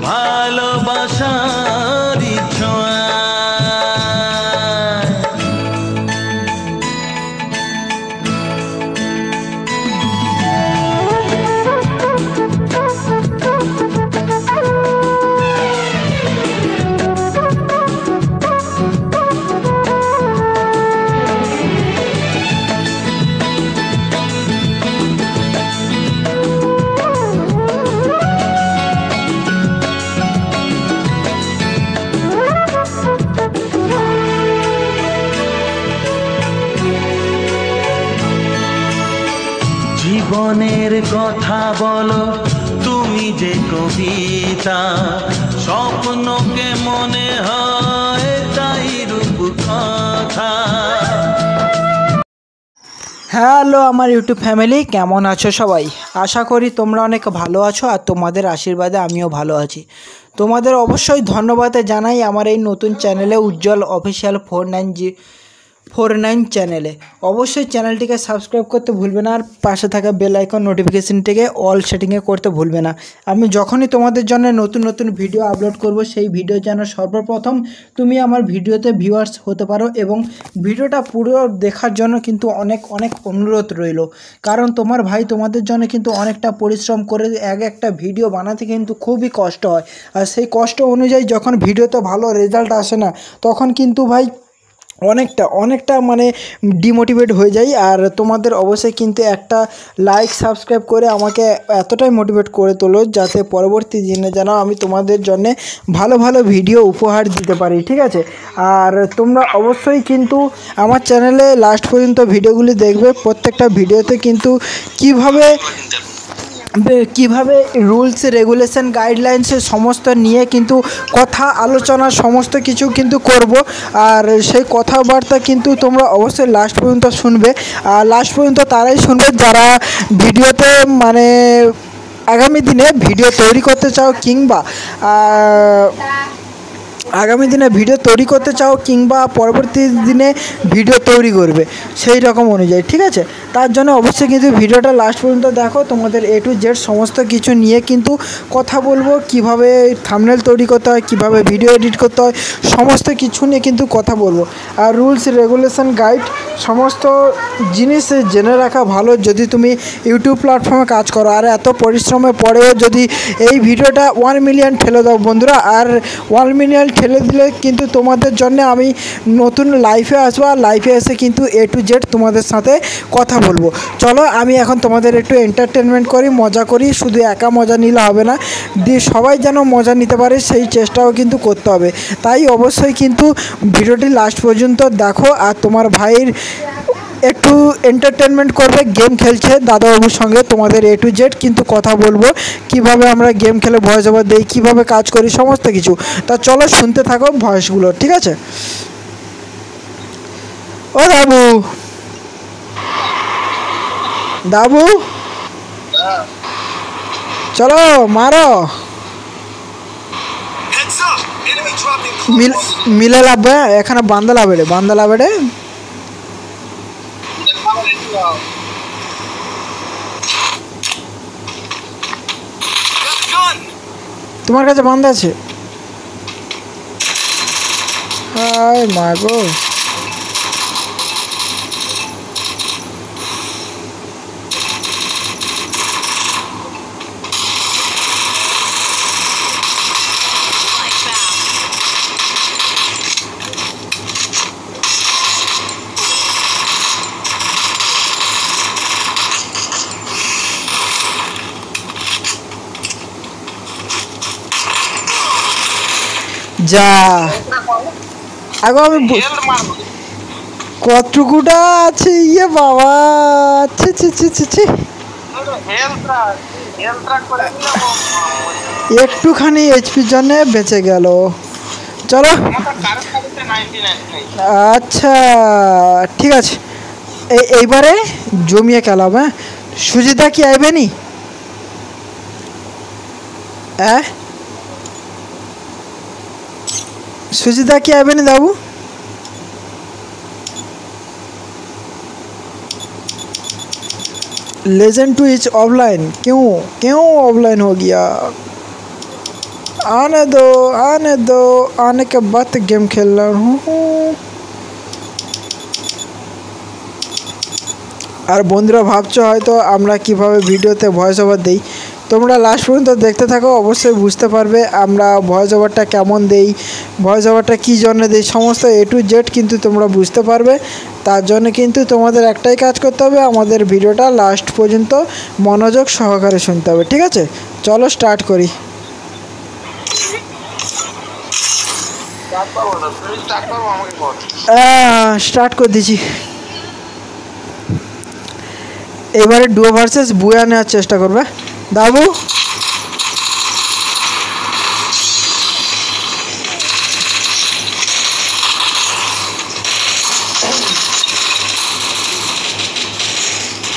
ভালোবাসার ছোঁয়া। জীবনের কথা বলো তুমি যে কবিতা, স্বপ্নকে মনে হয় তাই রূপ কথা। হ্যালো আমার ইউটিউব ফ্যামিলি, কেমন আছো সবাই? আশা করি তোমরা অনেক ভালো আছো আর তোমাদের আশীর্বাদে আমিও ভালো আছি। তোমাদের অবশ্যই ধন্যবাদ জানাই আমার এই নতুন চ্যানেলে উজ্জ্বল অফিসিয়াল 49 চ্যানেলে। অবশ্যই চ্যানেলটিকে সাবস্ক্রাইব করতে ভুলবে না আর পাশে থাকা বেল আইকন নোটিফিকেশনটিকে অল সেটিংয়ে করতে ভুলবে না। আমি যখনই তোমাদের জন্য নতুন নতুন ভিডিও আপলোড করব সেই ভিডিও যেন সর্বপ্রথম তুমি আমার ভিডিওতে ভিউয়ার্স হতে পারো। এবং ভিডিওটা পুরো দেখার জন্য কিন্তু অনেক অনেক অনুরোধ রইল, কারণ তোমার ভাই তোমাদের জন্য কিন্তু অনেকটা পরিশ্রম করে একটা ভিডিও বানাতে কিন্তু খুবই কষ্ট হয়। আর সেই কষ্ট অনুযায়ী যখন ভিডিওতে ভালো রেজাল্ট আসে না, তখন কিন্তু ভাই অনেকটা মানে ডিমোটিভেট হয়ে যাই। আর তোমাদের অবশ্যই কিন্তু একটা লাইক সাবস্ক্রাইব করে আমাকে এতটাই মোটিভেট করে তোলো যাতে পরবর্তী দিনে যেন আমি তোমাদের জন্য ভালো ভালো ভিডিও উপহার দিতে পারি, ঠিক আছে? আর তোমরা অবশ্যই কিন্তু আমার চ্যানেলে লাস্ট পর্যন্ত ভিডিওগুলি দেখবে। প্রত্যেকটা ভিডিওতে কিন্তু কিভাবে রুলস রেগুলেশন গাইডলাইন্স সমস্ত নিয়ে কিন্তু কথা আলোচনা সমস্ত কিছু কিন্তু করব। আর সেই কথাবার্তা কিন্তু তোমরা অবশ্যই লাস্ট পর্যন্ত শুনবে। আর লাস্ট পর্যন্ত তারাই শুনবে যারা ভিডিওতে মানে আগামী দিনে ভিডিও তৈরি করতে চাও কিংবা পরবর্তী দিনে ভিডিও তৈরি করবে সেই রকম অনুযায়ী, ঠিক আছে? তার জন্য অবশ্যই কিন্তু ভিডিওটা লাস্ট পর্যন্ত দেখো। তোমাদের A to Z সমস্ত কিছু নিয়ে কিন্তু কথা বলবো, কিভাবে থাম্বনেল তৈরি করতে হয়, কিভাবে ভিডিও এডিট করতে হয়, সমস্ত কিছু নিয়ে কিন্তু কথা বলবো। আর রুলস রেগুলেশন গাইড সমস্ত জিনিস জেনে রাখা ভালো যদি তুমি ইউটিউব প্ল্যাটফর্মে কাজ করো। আর এত পরিশ্রমের পরেও যদি এই ভিডিওটা 1 মিলিয়ন ঠেলে দাও বন্ধুরা, আর 1 মিলিয়ন ঠেলে দিলে কিন্তু তোমাদের জন্য আমি নতুন লাইফে আসবো। আর লাইফে এসে কিন্তু A to Z তোমাদের সাথে কথা বলবো। চলো আমি এখন তোমাদের একটু এন্টারটেনমেন্ট করি, মজা করি। শুধু একা মজা নিলে হবে না, সবাই যেন মজা নিতে পারে সেই চেষ্টাও কিন্তু করতে হবে। তাই অবশ্যই কিন্তু ভিডিওটি লাস্ট পর্যন্ত দেখো। আর তোমার ভাইয়ের একটু এন্টারটেনমেন্ট করবে, গেম খেলছে দাদাবাবুর সঙ্গে। তোমাদের A to Z কিন্তু কথা বলবো, কিভাবে আমরা গেম খেলে ভয়েস ওভার দিই, কীভাবে কাজ করি, সমস্ত কিছু। তা চলো শুনতে থাকো ভয়েসগুলো, ঠিক আছে? ও দাবু চলো মারো মিলে লাভবে, এখানে বান্দা লাভে তোমার কাছে বান্দা আছে? হায় মা গো, যা আগো আমি কতটুকুটা আছে ইয়ে বাবা, একটুখানি এইচপির জন্য বেঁচে গেল। চলো আচ্ছা ঠিক আছে, এইবারে জমিয়ে খেলাম। হ্যাঁ, সুজিতা কি আইবে নি? হ্যাঁ, সুজিতা কি आवे नहीं बाबू? Legend two is offline. क्यों क्यों ऑफलाइन हो गया? आने दो आने दो, आने के बाद गेम खेल रहा हूँ। আর বন্ধুরা ভাবছো হয়তো আমরা কিভাবে ভিডিওতে ভয়েস ওভার দেই, তোমরা লাস্ট পর্যন্ত দেখতে থাকো, অবশ্যই বুঝতে পারবে আমরা ভয়েস ওভারটা কেমন দেই, ভয়েস ওভারটা কী জন্য দেই, সমস্ত A to Z কিন্তু তোমরা বুঝতে পারবে। তার জন্য কিন্তু তোমাদের একটাই কাজ করতে হবে, আমাদের ভিডিওটা লাস্ট পর্যন্ত মনোযোগ সহকারে শুনতে হবে। ঠিক আছে, চলো স্টার্ট করি। স্টার্ট করে দিয়েছি। এবারে ডুও ভার্সেস বুয়া নেওয়ার চেষ্টা করবে দাবু।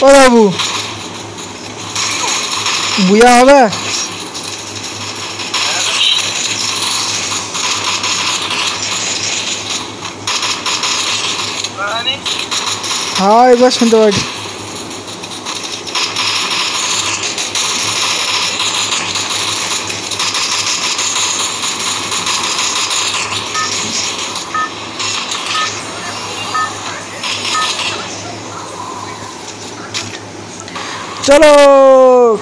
ও বাবু বুয়া হবে? হ্যাঁ এবার শুনতে পাচ্ছি। চলো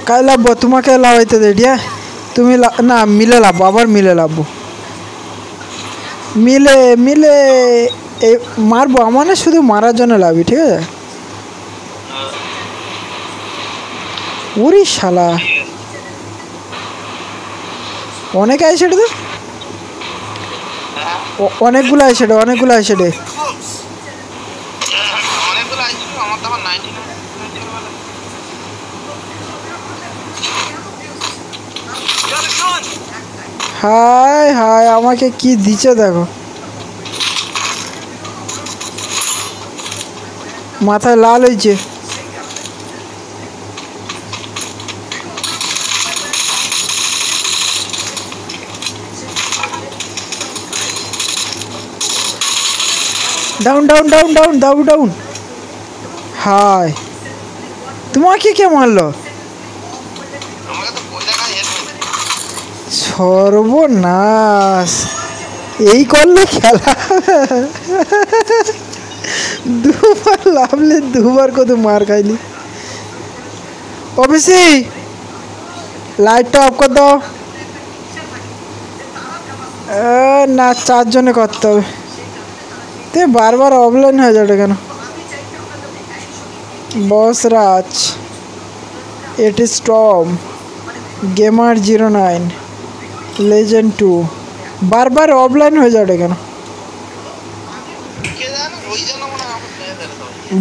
কাই লাভবো, তোমাকে লাভাইতে দে দিয়া, তুমি না মিলে লাভবো, আবার মিলে লাভবো, মিলে মিলে মারবো। আমার না শুধু মারার জন্য লাভি। ঠিক আছে, ওরে শালা অনেক আইসে তো, অনেকগুলো আইসে, অনেকগুলো আইসে। হাই হাই আমাকে কি দিচ্ছে দেখো, মাথায় লাল হয়েছে। Down down down down down down. হাই তোমাকে কে মারলো? সর্বনাশ, এই করলে খেলা দুবার লাভলে দুবার কত মার খাইলি। অবশ্যই লাইটটা অফ করে দাও। না চারজনে করতে হবে, তে বারবার অফলাইন হয়ে যাবে কেন? বস রাজ, এট ইজ টম, গেমার 09, लेजेंड 2 बार-बार ऑफलाइन हो जाए কেন?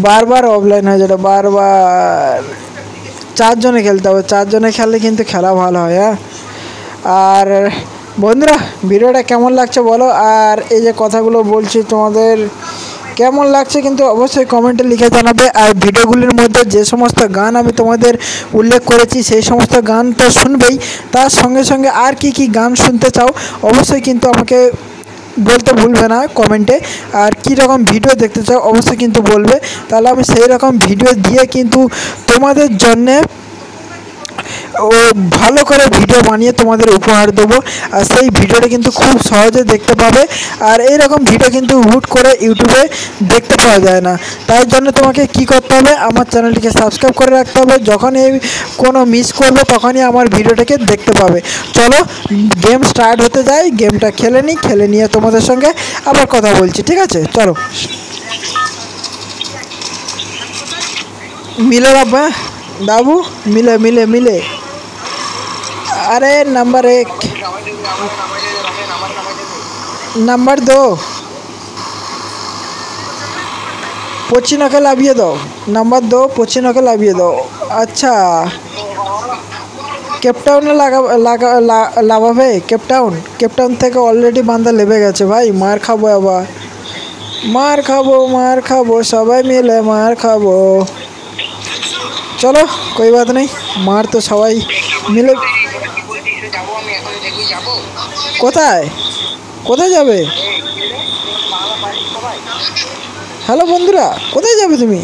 बार-बार ऑफलाइन हो जाए, बार-बार চারজনে খেলতে হবে, চারজনে খেললে কিন্তু খেলা ভালো হয়। হ্যাঁ, আর বন্ধুরা ভিডিওটা কেমন লাগছে বলো, আর এই যে কথাগুলো বলছি তোমাদের কেমন লাগছে কিন্তু অবশ্যই কমেন্টে লিখে জানাবে। আর ভিডিওগুলির মধ্যে যে সমস্ত গান আমি তোমাদের উল্লেখ করেছি সেই সমস্ত গান তো শুনবেই, তার সঙ্গে সঙ্গে আর কি কি গান শুনতে চাও অবশ্যই কিন্তু আমাকে বলতে ভুলবে না কমেন্টে। আর কী রকম ভিডিও দেখতে চাও অবশ্যই কিন্তু বলবে, তাহলে আমি সেই রকম ভিডিও দিয়ে কিন্তু তোমাদের জন্যে ও ভালো করে ভিডিও বানিয়ে তোমাদের উপহার দেবো। আর সেই ভিডিওটা কিন্তু খুব সহজে দেখতে পাবে, আর এই রকম ভিডিও কিন্তু হুট করে ইউটিউবে দেখতে পাওয়া যায় না। তাই জন্য তোমাকে কি করতে হবে, আমার চ্যানেলটিকে সাবস্ক্রাইব করে রাখতে হবে, যখন এই কোনো মিস করবে তখনই আমার ভিডিওটাকে দেখতে পাবে। চলো গেম স্টার্ট হতে যায়, গেমটা খেলে নিই, খেলে নিয়ে তোমাদের সঙ্গে আবার কথা বলছি। ঠিক আছে চলো, মিলে রাখবা बाबू, मिले मिले मिले। अरे नंबर 1, नंबर 2 पोचिनो के लाभिए दो, नंबर 2 पोचिनो के लाभिए दो। अच्छा কেপটাউনে লাগাবে কেপটাউন থেকে অলরেডি বান্দা লেবে গেছে ভাই। মার খাবো আবার, মার খাবো সবাই মিলে মার খাবো। চলো कोई बात नहीं, मार तो সবাই মিলে। কোথায় যাবে? হ্যালো বন্ধুরা, কোথায় যাবে তুমি?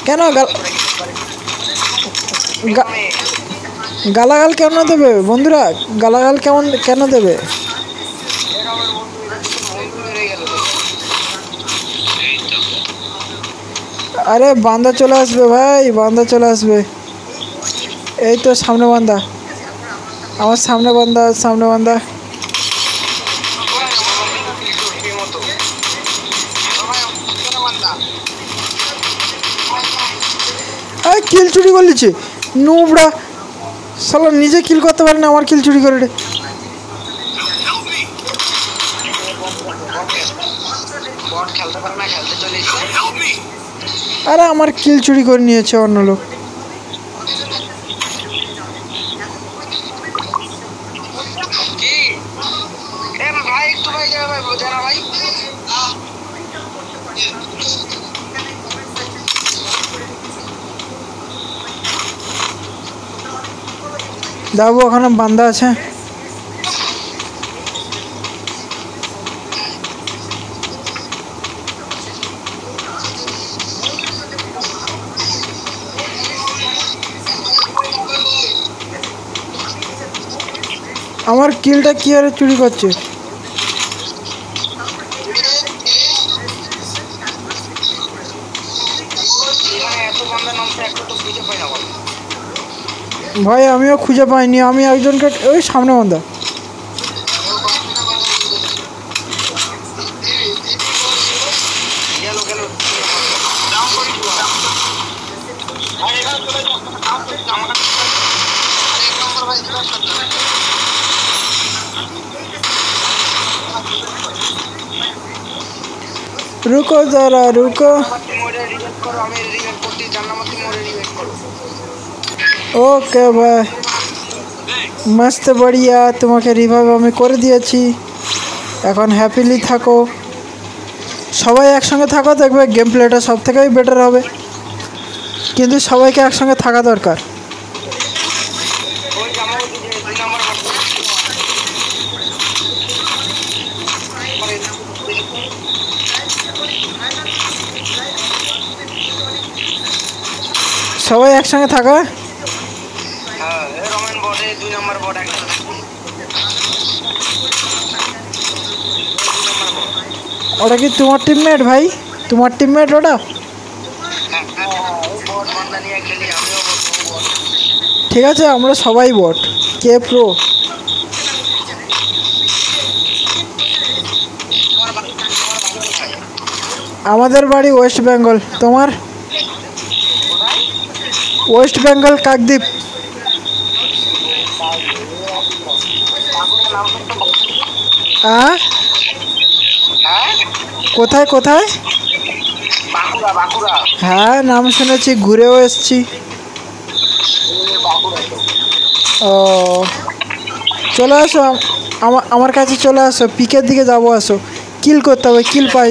কেন গালাগাল কেন দেবে বন্ধুরা? গালাগাল কেন দেবে? আরে বান্দা চলে আসবে ভাই, বান্দা চলে আসবে। এই তো সামনে বান্দা, আমার সামনে বান্দা। কিল চুরি করে নিচ্ছে নুবড়া শালা, নিজে কিল করতে পারে না, আমার কিল চুরি করে রে। আরে আমার কিল চুরি করে নিয়েছে অন্য লোক। দেখো ওখানে বান্দা আছে। আমার কিলটা কি আরে চুরি করছে? ভাই আমিও খুঁজে পাইনি, আমি একজনকে ওই সামনে বান্দা। रुको जरा रुको। ওকে ভাই, মস্ত বড়িয়া, তোমাকে রিভাইভ আমি করে দিয়েছি। এখন হ্যাপিলি থাকো, সবাই একসঙ্গে থাকো, দেখবে গেম প্লেটা সব থেকেই বেটার হবে। কিন্তু সবাইকে একসঙ্গে থাকা দরকার। সবাই একসঙ্গে থাকা। ওটা কি তোমার টিমমেট ভাই? তোমার টিমমেট ওটা? ঠিক আছে, আমরা সবাই বট। কে প্রো? আমাদের বাড়ি ওয়েস্ট বেঙ্গল। তোমার? ওয়েস্ট বেঙ্গল কাকদ্বীপ। কোথায়? হ্যাঁ নাম শুনেছি, ঘুরেও এসছি। ও চলে আসো আমার কাছে, চলে আসো, পিকের দিকে যাবো। আসো, কিল করতে হবে, কিল পাই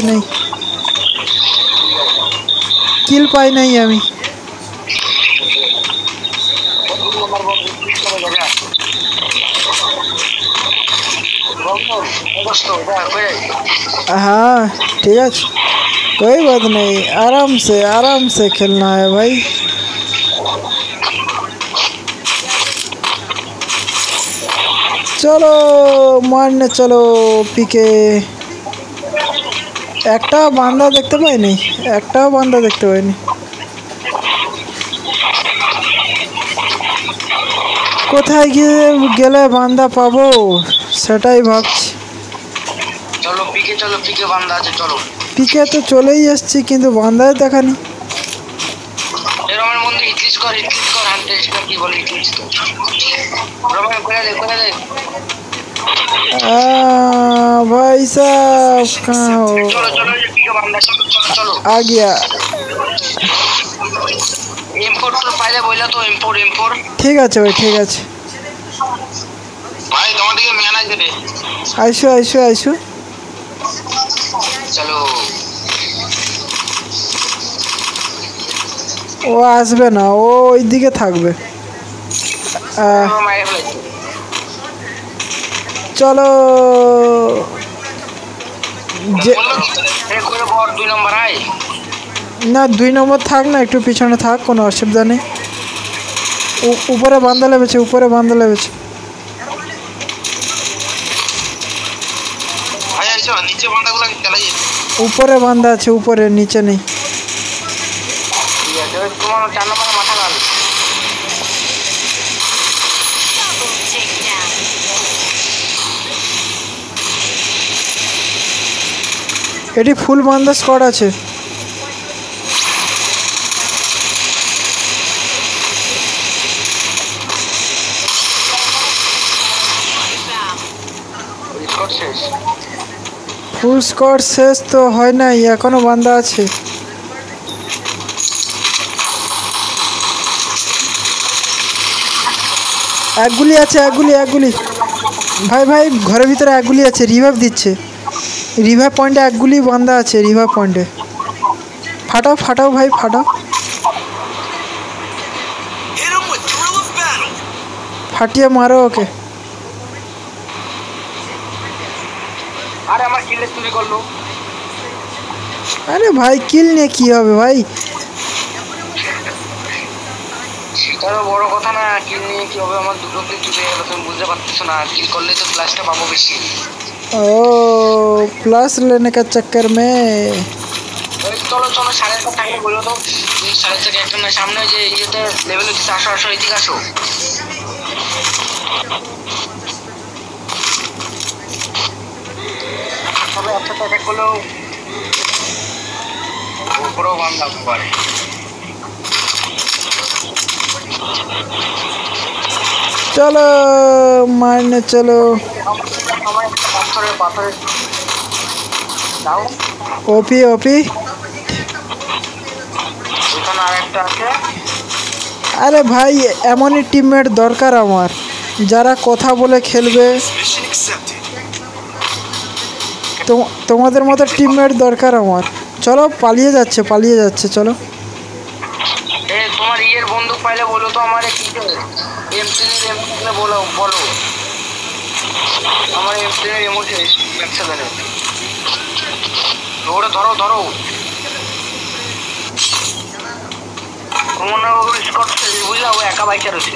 নাই আমি। हाँ ठीक है, कोई बात नहीं, आराम से खेलना है भाई। चलो मारने चलो पीके। একটা বান্দা দেখতে পাইনি, কোথায় গেলে বান্দা পাবো সেটাই ভাবছি। চলো পিকে বান্দা আছে, চলো। পিকে তো চলেই এসেছি, কিন্তু বান্দায় দেখানি। এরমের মধ্যে হিটলিস্ট কর হান্টেস্টটা কি বলে, হিটলিস্ট কর রমেন, করে দে। भाई साहब कहाँ हो? चलो चलो ये पीके बांधा चलो चलो चलो आ गया। M4 তো পাইলে বইলা তো M4 ঠিক আছে ভাই, ঠিক আছে। ভাই তোমার দিকে ম্যান আছে রে আইসো আইসো আইসো। চলো ও আসবে না, ও ওই দিকে থাকবে। মাইরে ফেলেছি চলো যে এ করে বড় 2 নম্বর আই না 2 নম্বর থাক না, একটু পিছনে থাক, কোনো অসুবিধা নেই। উপরে বান্ধা লেগেছে, উপরে বান্ধা লেগেছে। ভাই আইছো নিচে বান্দাগুলো চলে যাবে উপরে বান্ধা আছে, উপরে, নিচে নেই। ঠিক আছে তোমার 4 নম্বর মাথা গাল এটি ফুল বান্ধা স্কোয়াড আছে। স্কোর শেষ ফুল স্কোয়াড শেষ তো হয় নাই, এখনো বান্ধা আছে। এক গুলি আছে, এক গুলি। ভাই ভাই ঘরের ভিতরে এক গুলি আছে, রিভাইভ দিচ্ছে। রিভাইভ পয়েন্টে এক গুলি বান্ধা আছে, রিভাইভ পয়েন্টে। ফাটাও ফাটাও ভাই ফাটাও, ফাটিয়ে মারো ওকে। আরে আমার কিলে চুরি করলো আরে ভাই কিল নিয়ে কি হবে ভাই? সেটা তো বড় কথা না, কিল নিয়ে কি হবে? আমার দুটো কিল চুরি হয়ে গেল, তুমি বুঝতে পারতেছো না? কিল করলেই তো প্লাসটা পাবো বেশি। ओ प्लस लेने का चक्कर में। চলো চলো 1.5 থাকলে বলো তো 1.5 একটা না সামনে যে ইয়েতে লেভেল হচ্ছে আসো এদিকে আসো। তবে একটা অ্যাটাক করলেও উপরেও বান্ধা পারে। चलो मारने चलो। আমার পাথরে দাও ओपी ओपी। এখানে আরেকটা আছে। আরে ভাই এমনই টিমমেট দরকার আমার, যারা কথা বলে খেলবে। তোমাদের মতো টিমমেট দরকার আমার। চলো পালিয়ে যাচ্ছে চলো। এ তোমার ইয়ের বন্দুক পাইলে বলো তো আমারে কি M3 এর বলো আমার M3 এর রিমোট ম্যাক্স দেন ওরে ধরো মনে হয় স্কট বুঝলা ও একা বাইকে রয়েছে,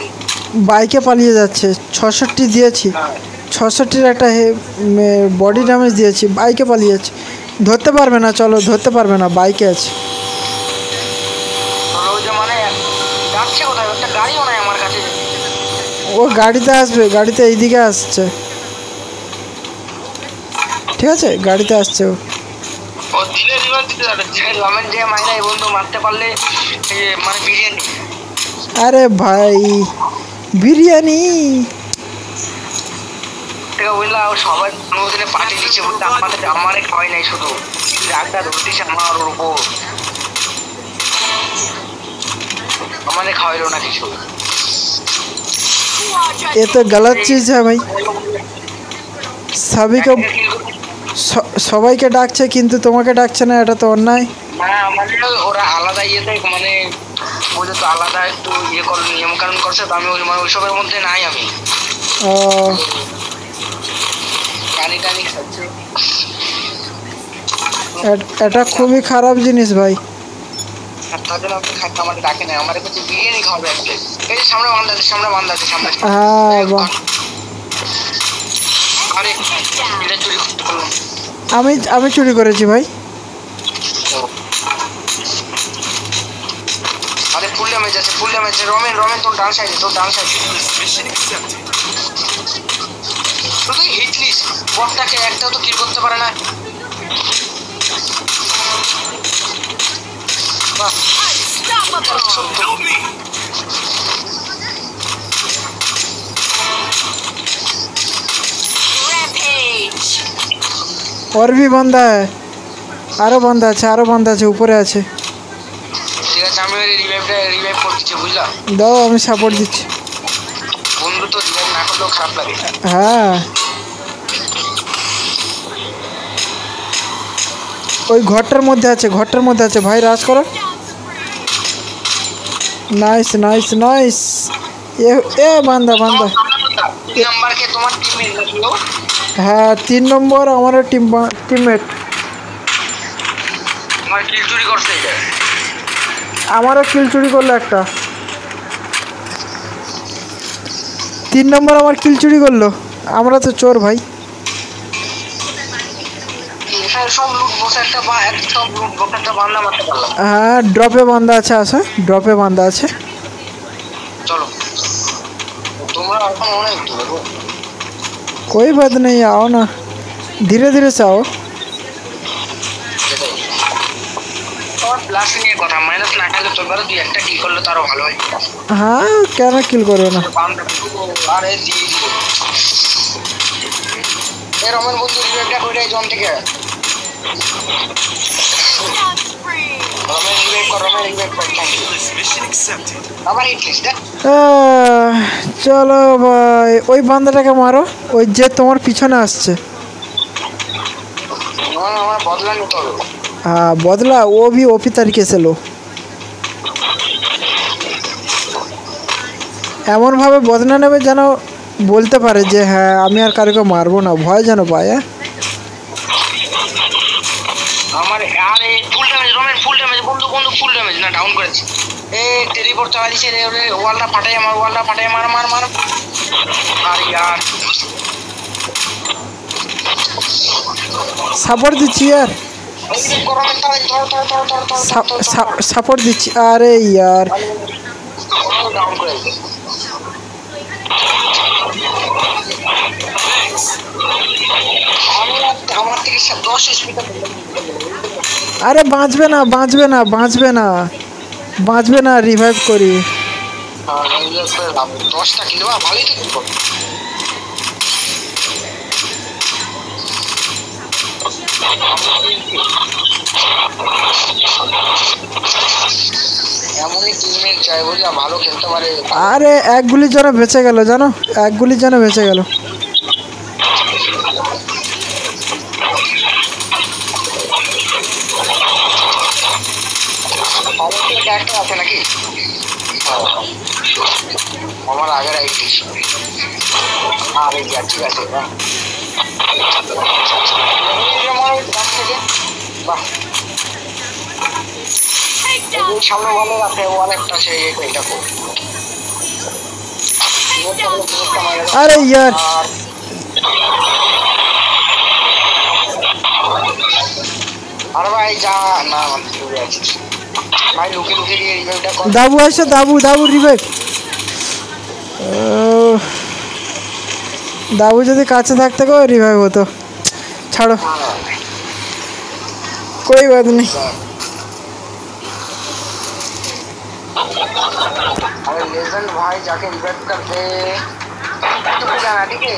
বাইকে পালিয়ে যাচ্ছে। 66 দিয়েছি, 66-র একটা বডি ড্যামেজ দিয়েছি, বাইকে পালিয়ে যাচ্ছে। ধরতে পারবে না, চলো ধরতে পারবে না, বাইকে আছে। মানে যাচ্ছে কোথায়? একটা গাড়িও নাই আমার কাছে। ও গাড়িতে আসবে, গাড়িতে এইদিকে আসছে। ঠিক আছে গাড়িতে আসছে ও। ও দিলে রিভার দিতে যাচ্ছে লামেন যে মাইরা এই বন্ধু মারতে পারলে মানে বিরিয়ানি। আরে ভাই বিরিয়ানি থেকে বুঝলা ও সবাই নদীতে পার্টি দিচ্ছে বলতে আমারে খাওয়াই নাই, শুধু রাগটা ধরতেছে আমার ওর উপর, আমারে খাওয়াইলো না কিছু। ये तो गलत चीज़ है भाई। সবাইকে সবাইকে ডাকছে কিন্তু তোমাকে ডাকছে না, এটা তো অন্যায়। না মানে ওরা আলাদা ইয়েতে মানে বুঝে তো আলাদা একটু ইয়ে করে নিয়ম কানুন করছে, তো আমি ওইসবের মধ্যে নাই। আমি ও টানি খাচ্ছে, এটা খুবই খারাপ জিনিস ভাই। তার জন্য আপনি খাইতে আমাকে ডাকে না, আমার কাছে বিরিয়ানি খাওয়াবে এক প্লেট। এই যে সামনে বান্ধা আছে সামনে। হ্যাঁ বাহ। আরে এটা চুরি করতে পারলাম। আমি চুরি করেছি ভাই। আরে ফুল ড্যামেজ আছে রমেন তোর ডান সাইডে তুই হিটলিস বটটাকে একটাও তো কিল করতে পারে না। और भी बंदा है আরো বান্দা আছে উপরে আছে ঠিক আছে আমি ওই রিভাইভ করতেছি বুঝলা দাও আমি সাপোর্ট দিচ্ছি বন্ধু তো রিভাইভ না করলেও খারাপ লাগে হ্যাঁ ওই ঘরটার মধ্যে আছে ভাই রাজ করো নাইস এ বান্দা তিন নাম্বার কে তোমার টিমমেট নাকি হ্যাঁ 3 নম্বর আমার টিমমেট তোমার কিল চুরি করছে এটা আমারও কিল চুরি করলো একটা 3 নম্বর আমার কিল চুরি করলো আমরা তো চোর ভাই এখানে সব লুট বসে একটা বান্দা মারতে পারলাম হ্যাঁ ড্রপে বান্দা আছে চলো তোমরা এখন অনেক দূরে গো कोई बात नहीं आओ ना धीरे से आओ তোমার প্লাস নিয়ে কথা মাইনাস না খেলে তোর বারে 2-1টা কিল করলে তারও ভালো হয় हाँ क्या ना किल करो ना আরে জি এর আমার বন্ধু রিভাইভটা কইরা জন থেকে রমেন রিভাইভ কর আবার হিট দেখ चलो भाई ওই বান্দাটাকে মারো ওই যে তোমার পিছনে আসছে আমার বদলা নিতে হবে हाँ बदला वो भी ओपी तरीके से लो এমন ভাবে বদলা নেবে যেন বলতে পারে যে হ্যাঁ আমি আর কারোকে মারবো না ভয় যেন পায় আমার আরে full damage Ramen full damage বন্ধু ফুল ড্যামেজ না ডাউন করেছে এ টেলিপোর্ট চালা দিছে রে ওয়ালটা ফাটাই মার আরে यार সাপোর্ট দিচ্ছি यार সাপোর্ট দিচ্ছি আরে यार ডাউন করে দিছে আমার থেকে 10 স্পিডে আরে বাঁচবে না রিভাইভ করি 10টা কিলো ভালোই তো এমনই টিমমেট চাই বুঝলা ভালো খেলতে পারে আরে এক গুলির জন্য বেঁচে গেল জানো একটা আছে নাকি আমার আগের আইডি আরে ঠিক আছে বাহ সামনে ভালো রাখে অনেকটা আছে এটা अरे यार আরে ভাই যা না ভাই লুকে দিয়ে রিভাইভটা কর দাবু আসে দাবু রিভাইভ দাবু যদি কাছে থাকতে গো রিভাইভ হতো ছাড়ো कोई बात नहीं अरे लेजेंड भाई जाके रिवाइव कर दे तो जाना ठीक है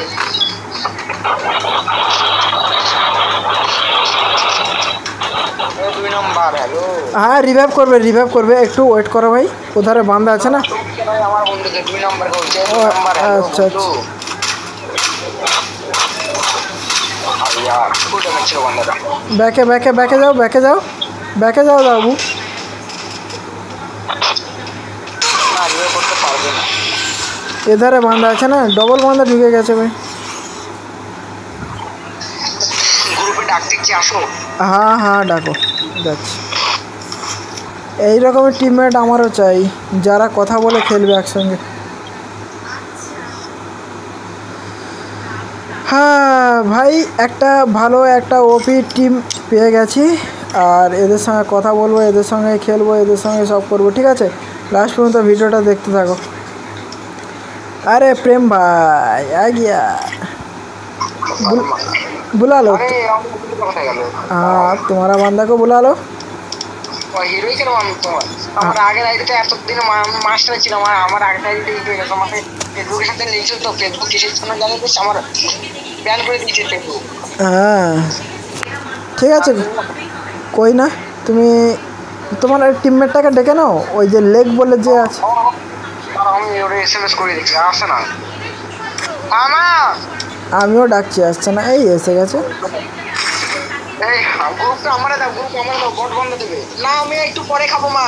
ये 2 नंबर हेलो हाँ रिवाइव करबे একটু ওয়েট করো ভাই ওধারে বান্দা আছে না ভাই আমার বন্ধুকে 2 नंबर করছে 2 नंबर আচ্ছা अरे यार फुल डैमेज ছিল বান্দাটা ব্যাকে যাও দাবু না রিভাইভ করতে পারবে না এধারে বান্দা আছে না ডবল বান্দা ঢুকে গেছে ভাই গ্রুপে ডাক দিচ্ছি আসো হ্যাঁ ডাকো যাচ্ছি এই রকমের টিমমেট আমারও চাই যারা কথা বলে খেলবে একসঙ্গে হ্যাঁ ভাই একটা ভালো একটা ওপি টিম পেয়ে গেছি আর এদের সঙ্গে কথা বলবো এদের সঙ্গে খেলবো এদের সঙ্গে সব করবো ঠিক আছে লাস্ট পর্যন্ত ভিডিওটা দেখতে থাকো अरे प्रेम भाई आ गया बुला लो हाँ तुम्हारा बंदा को बुला लो হিরোই কেন আমি তোমার আমার আগের আইডিতে এতদিন মাস্টার ছিল আমার আগের আইডিতে তোমাকে ফেসবুকের সাথে লিংক ছিল তো ফেসবুক কিসের জন্য জানো বেশ আমার ব্যান করে দিয়েছে ফেসবুক হ্যাঁ ঠিক আছে, কই না, তুমি তোমার টিমমেটটাকে ডেকে নাও, ওই যে লেগ বলে যে আছে। আমি ওরে এসএমএস করে দেখছি, আসছে না। মামা আমিও ডাকছি, আসছে না। এই এসে গেছে। এই গ্রুপটা আমারে দাও, গ্রুপ আমারে দাও, বট বন্ধ দেবে না। আমি একটু পরে খাবো মা,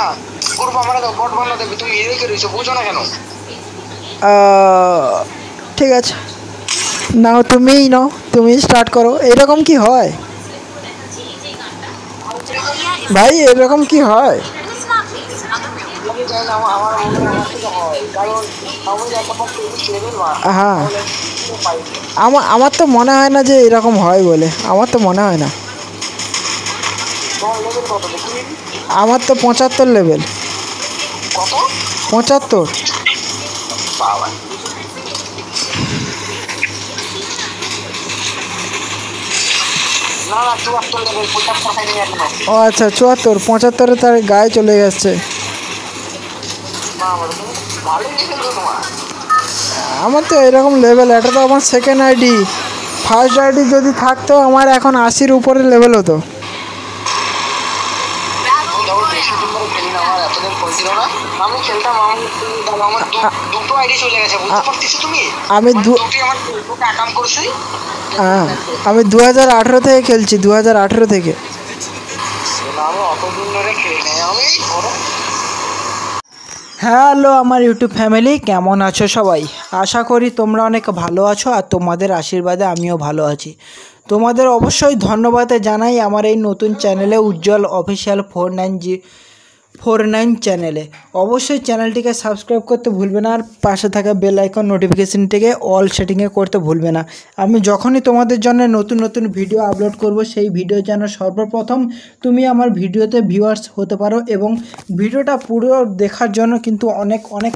গ্রুপ আমারে দাও, বট বন্ধ দেবে। তুমি এরই করেছো, বুঝো না কেন? ঠিক আছে, নাও, তুমিই নাও, তুমি স্টার্ট করো। এরকম কি হয় ভাই, এরকম কি হয়? আমি জানি না, আমার মনে হয় আমার থেকে হয়, কারণ আমি একটা পক্ষে লেভেল মা। হ্যাঁ, আমার তো মনে হয় না যে এরকম হয় বলে, আমার তো মনে হয় না। তোমার লেভেল কত দেখি? আমার তো 75 লেভেল। কত? 75। বাবা, না না 74 লেভেল, 75 হয়নি এখনো। ও আচ্ছা, 74, 75-এ তার গায়ে চলে গেছে। না আমার তো ভালোই লেভেল তো তোমার। আমার তো এরকম লেভেল, এটা তো আমার সেকেন্ড আইডি। ফার্স্ট আইডি যদি থাকতো আমার এখন 80-র উপরে লেভেল হতো। যখন বেশি দিন ধরে খেলি না, আমার এতদিন পড়ছিল না, আমি খেলতাম। আমার দুটো আইডি চলে গেছে, বুঝতে পারতেছো তুমি? আমি দুটি আমার ফেসবুকে অ্যাকাউন্ট করছি। হ্যাঁ, আমি 2018 থেকে খেলছি, 2018 থেকে। আমি অতদিন ধরে খেলি নাই, আমি ধরো। হ্যালো আমার ইউটিউব ফ্যামিলি, কেমন আছো সবাই? আশা করি তোমরা অনেক ভালো আছো, আর তোমাদের আশীর্বাদে আমিও ভালো আছি। তোমাদের অবশ্যই ধন্যবাদ জানাই আমার এই নতুন চ্যানেলে, উজ্জ্বল অফিসিয়াল 49 চ্যানেলে। অবশ্যই চ্যানেলটিকে সাবস্ক্রাইব করতে ভুলবে না, আর পাশে থাকা বেল আইকন নোটিফিকেশনটিকে অল সেটিংয়ে করতে ভুলবে না। আমি যখনই তোমাদের জন্য নতুন নতুন ভিডিও আপলোড করব, সেই ভিডিও যেন সর্বপ্রথম তুমি আমার ভিডিওতে ভিউয়ার্স হতে পারো। এবং ভিডিওটা পুরো দেখার জন্য কিন্তু অনেক অনেক